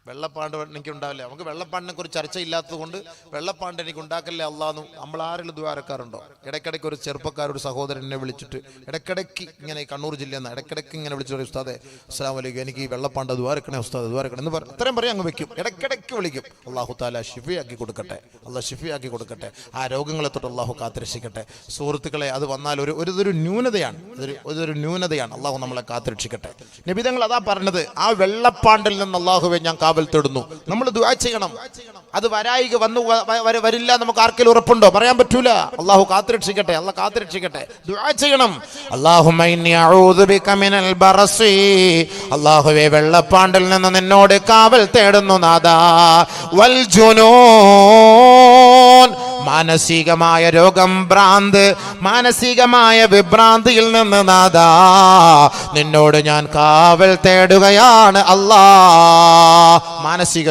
വെള്ളപ്പാണ്ട് എനിക്ക് ഉണ്ടാവില്ല. നമുക്ക് വെള്ളപ്പാണ്ടിനെ കുറിച്ച് ചർച്ചയില്ലാത്തത് കൊണ്ട് വെള്ളപ്പാണ്ട് എനിക്ക് ഉണ്ടാക്കല്ലേ അള്ളാഹ് നമ്മൾ ആരെങ്കിലും ദുആ ഇറക്കാറുണ്ടോ? ഇടയ്ക്കിടയ്ക്ക് ഒരു ചെറുപ്പക്കാരൊരു സഹോദരൻ എന്നെ വിളിച്ചിട്ട് ഇടയ്ക്കിടയ്ക്ക് ഇങ്ങനെ കണ്ണൂർ ജില്ലയിൽ നിന്ന് ഇടയ്ക്കിടയ്ക്ക് ഇങ്ങനെ വിളിച്ചു പറയും, ഉസ്താദേ അസ്സലാമു അലൈക്കും, എനിക്ക് ഈ വെള്ളപ്പാണ്ട് ദുആ ഇറക്കണേ ഉസ്താദ്, ദുആ ഇറക്കണേ എന്ന് പറയും. അത്രയും പറയാൻ അങ്ങ് വെക്കും. ഇടയ്ക്കിടയ്ക്ക് വിളിക്കും. അള്ളാഹു തആല ശിഫയാക്കി കൊടുക്കട്ടെ, അള്ളാഹ് ശിഫയാക്കി കൊടുക്കട്ടെ, ആ രോഗങ്ങളെ തൊട്ട് അള്ളാഹു കാത്തുരക്ഷിക്കട്ടെ. സുഹൃത്തുക്കളെ, അത് വന്നാൽ ഒരു ന്യൂനതയാണ്, ഒരു ന്യൂനതയാണ്. അള്ളാഹു നമ്മളെ കാത്തുരക്ഷിക്കട്ടെ. നബി തങ്ങൾ അതാ പറഞ്ഞത്, ആ വെള്ളപ്പാണ്ടിൽ നിന്ന് അള്ളാഹുവെ ഞാൻ കാവൽ തേടുന്നു. നമ്മൾ ദുആ ചെയ്യണം. അത് വരായിക വരില്ല നമുക്ക് ആർക്കെങ്കിലും ഉറപ്പുണ്ടോ? പറയാൻ പറ്റൂല. അള്ളാഹു കാത്തുരക്ഷിക്കട്ടെ, അള്ളാഹ് കാത്തുരക്ഷിക്കട്ടെ. ദുആ ചെയ്യണം. അല്ലാഹുമ്മ ഇന്നി അഊദു ബിക മിനൽ ബറസി, അല്ലാഹുവേ വെള്ളപ്പാണ്ടിൽ നിന്ന് നിന്നോട് കാവൽ തേടുന്നു നാഥാ. വൽ ജുനൂൻ, മാനസികമായ രോഗം, ഭ്രാന്ത്, മാനസികമായ വിഭ്രാന്തിയിൽ നിന്ന് നാഥാ നിന്നോട് ഞാൻ കാവൽ തേടുകയാണ് അല്ലാഹ്. മാനസിക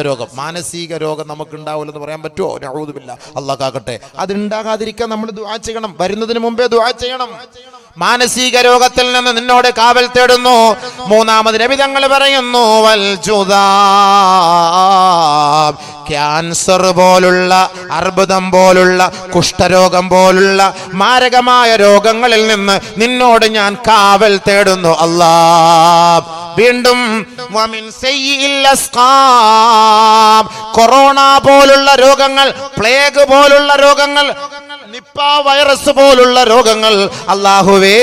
രോഗം നമുക്ക് ഉണ്ടാവില്ലെന്ന് പറയാൻ പറ്റുമോ? നഊദു ബില്ലാഹ്, അല്ലാഹ് കാക്കട്ടെ. അതുണ്ടാകാതിരിക്കാൻ നമ്മൾ ദുആ ചെയ്യണം. വരുന്നതിന് മുമ്പേ ദുആ ചെയ്യണം. മാനസിക രോഗത്തിൽ നിന്ന് നിന്നോട് കാവൽ തേടുന്നു. മൂന്നാമത് നബി തങ്ങൾ പറയുന്നു വൽ ജുദാം, ക്യാൻസർ പോലുള്ള, അർബുദം പോലുള്ള, കുഷ്ഠരോഗം പോലുള്ള മാരകമായ രോഗങ്ങളിൽ നിന്ന് നിന്നോട് ഞാൻ കാവൽ തേടുന്നു അല്ലാഹ്. വീണ്ടും വമിൻ സയ്യിൽ അസ്ഖാം, കൊറോണ പോലുള്ള രോഗങ്ങൾ, പ്ലേഗ് പോലുള്ള രോഗങ്ങൾ, നിപ്പ വൈറസ് പോലുള്ള രോഗങ്ങൾ, അല്ലാഹുവേ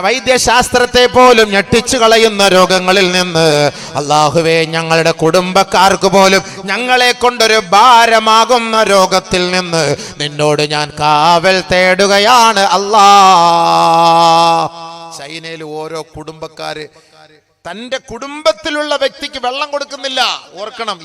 വൈദ്യശാസ്ത്രത്തെ പോലും ഞെട്ടിച്ചു കളയുന്ന രോഗങ്ങളിൽ നിന്ന് അല്ലാഹുവേ ഞങ്ങളുടെ കുടുംബക്കാർക്ക് പോലും ഞങ്ങളെ കൊണ്ടൊരു ഭാരമാകുന്ന രോഗത്തിൽ നിന്ന് നിന്നോട് ഞാൻ കാവൽ തേടുകയാണ് അല്ലാഹ്. ചൈനയിൽ ഓരോ കുടുംബക്കാര് തന്റെ കുടുംബത്തിലുള്ള വ്യക്തിക്ക് വെള്ളം കൊടുക്കുന്നില്ല. ഓർക്കണം,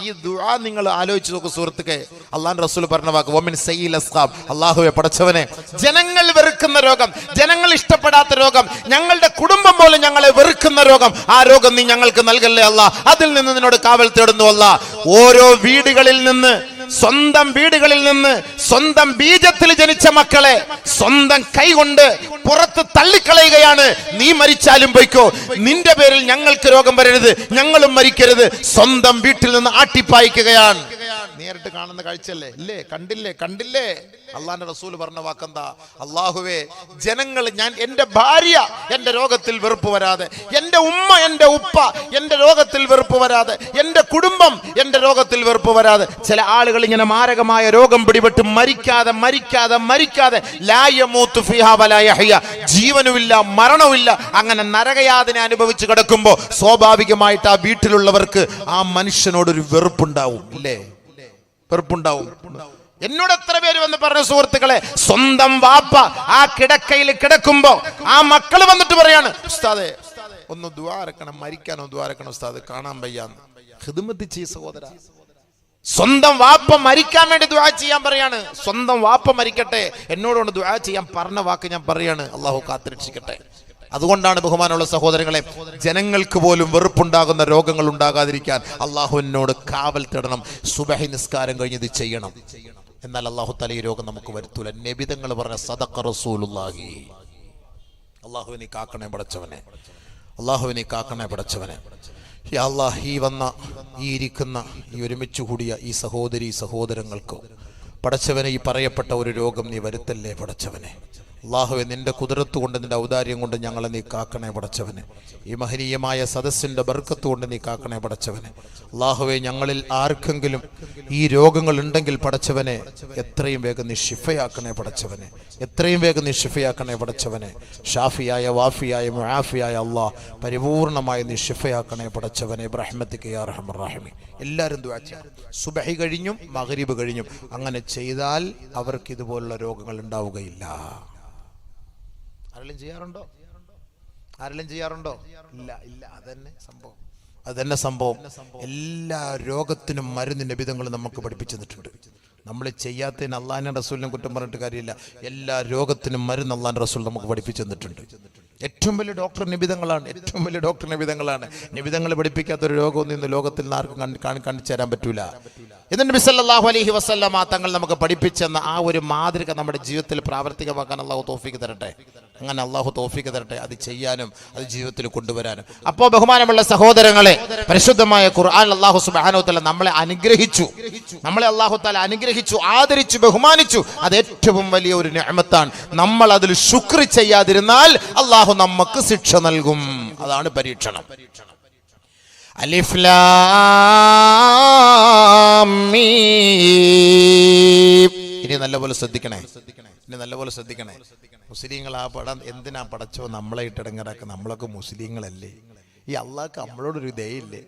ഈ ദുആ നിങ്ങൾ ആലോചിച്ച് നോക്കൂ സുഹൃത്തുക്കളെ. അല്ലാഹുവിന്റെ റസൂൽ പറഞ്ഞ വാക്ക് വമിൻ സയ്യിൽ അസ്ഖാം, അല്ലാഹുവേ പടച്ചവനെ ജനങ്ങൾ വെറുക്കുന്ന രോഗം, ജനങ്ങൾ ഇഷ്ടപ്പെടാത്ത രോഗം, ഞങ്ങളുടെ കുടുംബം പോലും ഞങ്ങളെ വെറുക്കുന്ന രോഗം, ആ രോഗം നീ ഞങ്ങൾക്ക് നൽകല്ലേ അല്ലാഹ്. അതിൽ നിന്ന് നിന്നോട് കാവൽ തേടുന്നു അല്ലാഹ്. ഓരോ വീടുകളിൽ നിന്ന്, സ്വന്തം വീടുകളിൽ നിന്ന് സ്വന്തം ബീജത്തിൽ ജനിച്ച മക്കളെ സ്വന്തം കൈകൊണ്ട് പുറത്ത് തള്ളിക്കളയുകയാണ്. നീ മരിച്ചാലും പോയിക്കോ, നിന്റെ പേരിൽ ഞങ്ങൾക്ക് രോഗം വരരുത്, ഞങ്ങളും മരിക്കരുത്. സ്വന്തം വീട്ടിൽ നിന്ന് ആട്ടിപ്പായിക്കുകയാണ്. നേരിട്ട് കാണുന്ന കാഴ്ചയല്ലേ? ഇല്ലേ? കണ്ടില്ലേ? അള്ളാന്റെ റസൂൽ പറഞ്ഞ വാക്കെന്താ? അല്ലാഹുവേ ജനങ്ങൾ, ഞാൻ എന്റെ ഭാര്യ എന്റെ രോഗത്തിൽ വെറുപ്പ് വരാതെ, എന്റെ ഉമ്മ എന്റെ ഉപ്പ എന്റെ രോഗത്തിൽ വെറുപ്പ് വരാതെ, എന്റെ കുടുംബം എന്റെ രോഗത്തിൽ വെറുപ്പ് വരാതെ. ചില ആളുകൾ ഇങ്ങനെ മാരകമായ രോഗം പിടിപെട്ട് മരിക്കാതെ ലാ യമൂതു ഫീഹാ വലാ യഹ്യ, ജീവനുമില്ല മരണവുമില്ല, അങ്ങനെ നരകയാതന അനുഭവിച്ച് കിടക്കുമ്പോൾ സ്വാഭാവികമായിട്ട് ആ വീട്ടിലുള്ളവർക്ക് ആ മനുഷ്യനോടൊരു വെറുപ്പുണ്ടാവും. ഇല്ലേ? വെറുപ്പുണ്ടാവും. എന്നോട് എത്ര പേര് വന്ന് പറഞ്ഞ സുഹൃത്തുക്കളെ, സ്വന്തം വാപ്പ ആ കിടക്കയിൽ കിടക്കുമ്പോ ആ മക്കള് വന്നിട്ട് പറയാണ്, ഉസ്താദേ ഒന്ന് ദുആ ഇറക്കണം, മരിക്കാനോ ദുആ ഇറക്കണം ഉസ്താദ്, കാണാൻ വയ്യാന്ന്. ഖിദ്മത്ത് ചെയ്യ സഹോദര. സ്വന്തം വാപ്പ മരിക്കാൻ വേണ്ടി ദുആ ചെയ്യാൻ പറയാണ്. സ്വന്തം വാപ്പ മരിക്കട്ടെ, എന്നോടുകൊണ്ട് ദുആ ചെയ്യാൻ പറഞ്ഞ വാക്ക് ഞാൻ പറയാണ്. അല്ലാഹു കാത്തുരക്ഷിക്കട്ടെ. അതുകൊണ്ടാണ് ബഹുമാനമുള്ള സഹോദരങ്ങളെ, ജനങ്ങൾക്ക് പോലും വെറുപ്പുണ്ടാകുന്ന രോഗങ്ങൾ ഉണ്ടാകാതിരിക്കാൻ അള്ളാഹുവിനോട് കാവൽ തേടണം. സുബഹി നിസ്കാരം കഴിഞ്ഞ് ഇത് ചെയ്യണം. എന്നാൽ അല്ലാഹു തആല ഈ രോഗം നമുക്ക് വരുത്തൂല. നബി തങ്ങൾ പറഞ്ഞ സദഖ റസൂലുള്ളാഹി. അല്ലാഹുവിനെ കാക്കണേ പടച്ചവനെ, അല്ലാഹുവിനെ കാക്കണേ പടച്ചവനെ. യാ അല്ലാഹ്, ഈ വന്ന, ഈ ഇരിക്കുന്ന, ഈ ഒരുമിച്ച് കൂടിയ ഈ സഹോദരി സഹോദരങ്ങൾക്ക് പടച്ചവനെ ഈ പറയപ്പെട്ട ഒരു രോഗം നീ വരുത്തല്ലേ പടച്ചവനെ. അല്ലാഹുവേ നിന്റെ കുദറത്ത് കൊണ്ട്, നിന്റെ ഔദാര്യം കൊണ്ട് ഞങ്ങളെ നീ കാക്കണേ പടച്ചവനെ. ഈ മഹനീയമായ സദസ്സിന്റെ ബർക്കത്ത് കൊണ്ട് നീ കാക്കണേ പടച്ചവനെ. അല്ലാഹുവേ ഞങ്ങളിൽ ആർക്കെങ്കിലും ഈ രോഗങ്ങൾ ഉണ്ടെങ്കിൽ പടച്ചവനെ എത്രയും വേഗം നീ ശിഫയാക്കണേ പടച്ചവനെ, എത്രയും വേഗം നീ ശിഫയാക്കണേ പടച്ചവനെ. ഷാഫിയായ, വാഫിയായ, മുആഫിയായ അല്ലാഹ് പരിപൂർണമായി നീ ശിഫയാക്കണേ പടച്ചവനെ. ബിറഹ്മതിക യാ അർഹമർ റഹീമീൻ. എല്ലാവരും ദുആ ചെയ്യണം. സുബഹി കഴിഞ്ഞും മഗ്രിബ് കഴിഞ്ഞും അങ്ങനെ ചെയ്താൽ അവർക്ക് ഇതുപോലുള്ള രോഗങ്ങൾ ഉണ്ടാവുകയില്ല. ആരെങ്കിലും ചെയ്യാറുണ്ടോ? ഇല്ല. അതന്നെ സംഭവം. അതന്നെ സംഭവം. എല്ലാ രോഗത്തിനും മരുന്ന് നബിതങ്ങൾ നമുക്ക് പഠിപ്പിച്ചു തന്നിട്ടുണ്ട്. നമ്മൾ ചെയ്യാത്തതിന് അള്ളാഹിന്റെ റസൂലിനെ കുറ്റം പറഞ്ഞിട്ട് കാര്യമില്ല. എല്ലാ രോഗത്തിനും മരുന്ന് അള്ളാഹിന്റെ റസൂൽ നമുക്ക് പഠിപ്പിച്ചു തന്നിട്ടുണ്ട്. ഏറ്റവും വലിയ ഡോക്ടർ നിബിധങ്ങളാണ്. ഏറ്റവും വലിയ ഡോക്ടർ നിബിധങ്ങളാണ്. നിബിധങ്ങൾ പഠിപ്പിക്കാത്തൊരു രോഗമൊന്നും ഇന്ന് ലോകത്തിൽ നിന്ന് ആർക്കും കാണിച്ചു തരാൻ പറ്റൂല. എന്നിട്ട് നബി സല്ലല്ലാഹു അലൈഹി വസല്ലമ തങ്ങൾ നമുക്ക് പഠിപ്പിച്ചെന്ന ആ ഒരു മാതൃക നമ്മുടെ ജീവിതത്തിൽ പ്രാവർത്തികമാക്കാൻ അള്ളാഹു തൗഫീഖ് തരട്ടെ. അങ്ങനെ അള്ളാഹു തൗഫീഖ് തരട്ടെ, അത് ചെയ്യാനും അത് ജീവിതത്തിൽ കൊണ്ടുവരാനും. അപ്പോൾ ബഹുമാനമുള്ള സഹോദരങ്ങളെ, പരിശുദ്ധമായ ഖുർആൻ അള്ളാഹു സുബ്ഹാനഹു തആല നമ്മളെ അനുഗ്രഹിച്ചു. നമ്മളെ അള്ളാഹു തആല അനുഗ്രഹിച്ചു, ആദരിച്ചു, ബഹുമാനിച്ചു. അത് ഏറ്റവും വലിയ ഒരു നിഅമത്താണ്. നമ്മൾ അതിൽ ശുക്ർ ചെയ്യാതിരുന്നാൽ അള്ളാഹു നമുക്ക് ശിക്ഷ നൽകും. അതാണ് പരീക്ഷണം. അലിഫ് ലാം മീം. ഇനി നല്ലപോലെ ശ്രദ്ധിക്കണേ, മുസ്ലിങ്ങൾ ആ പടം എന്തിനാ പടച്ചോ നമ്മളെ ഇട്ടിടങ്ങറാക്കുക? നമ്മളൊക്കെ മുസ്ലിങ്ങളല്ലേ? ഈ അള്ളാഹ്ക്ക് നമ്മളോടൊരു ദയയില്ലേ?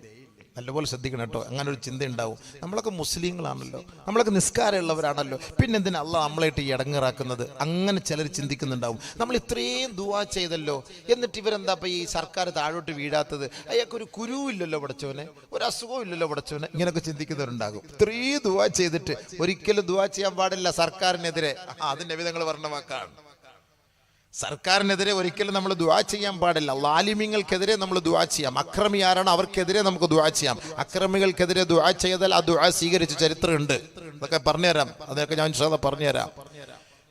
നല്ലപോലെ ശ്രദ്ധിക്കണം കേട്ടോ. അങ്ങനെ ഒരു ചിന്ത ഉണ്ടാവും. നമ്മളൊക്കെ മുസ്ലിങ്ങളാണല്ലോ, നമ്മളൊക്കെ നിസ്കാരമുള്ളവരാണല്ലോ, പിന്നെ എന്തിനാ അള്ളാഹ് നമ്മളായിട്ട് ഈ ഇടങ്ങറാക്കുന്നത്? അങ്ങനെ ചിലർ ചിന്തിക്കുന്നുണ്ടാവും. നമ്മൾ ഇത്രയും ദുആ ചെയ്തല്ലോ, എന്നിട്ട് ഇവരെന്താ ഇപ്പം ഈ സർക്കാർ താഴോട്ട് വീഴാത്തത്? അയാൾക്കൊരു കുരുവില്ലല്ലോ പടച്ചോനെ, ഒരു അസുഖവും ഇല്ലല്ലോ പടച്ചോനെ, ഇങ്ങനെയൊക്കെ ചിന്തിക്കുന്നവരുണ്ടാകും. ഇത്രയും ദുആ ചെയ്തിട്ട് ഒരിക്കലും ദുആ ചെയ്യാൻ പാടില്ല സർക്കാരിനെതിരെ. അതിൻ്റെ വിധങ്ങൾ പറഞ്ഞ വാക്കാണ്. സർക്കാരിനെതിരെ ഒരിക്കലും നമ്മൾ ദുആ ചെയ്യാൻ പാടില്ല. ലാലിമ്യങ്ങൾക്കെതിരെ നമ്മൾ ദുആ ചെയ്യാം. അക്രമി ആരാണ് അവർക്കെതിരെ നമുക്ക് ദുആ ചെയ്യാം. അക്രമികൾക്കെതിരെ ദുആ ചെയ്താൽ ആ ദുആ സ്വീകരിച്ച ചരിത്രമുണ്ട്. അതൊക്കെ പറഞ്ഞുതരാം, അതൊക്കെ ഞാൻ ഇൻഷാ അല്ലാഹ് പറഞ്ഞുതരാം.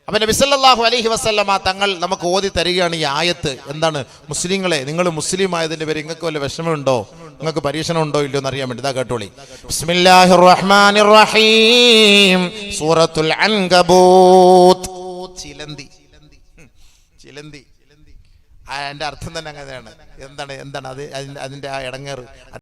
അപ്പൊ നബി സല്ലല്ലാഹു അലൈഹി വസല്ലമ തങ്ങൾ നമുക്ക് ഓതി തരികയാണ് ഈ ആയത്ത്. എന്താണ്? മുസ്ലിങ്ങളെ, നിങ്ങൾ മുസ്ലിം ആയതിന്റെ പേര് നിങ്ങൾക്ക് വല്ല വിഷമമുണ്ടോ, നിങ്ങൾക്ക് പരീക്ഷണം ഉണ്ടോ ഇല്ലയോ എന്നറിയാൻ വേണ്ടി ഇതാ കേട്ടോളി. ബിസ്മില്ലാഹിർ റഹ്മാനിർ റഹീം. സൂറത്തുൽ അൻകബൂത്ത്. ചിലന്തി. അതിന്റെ അർത്ഥം തന്നെ അങ്ങനെയാണ്. എന്താണ് അത്? അതിന്റെ ആ ഇടങ്ങേറ്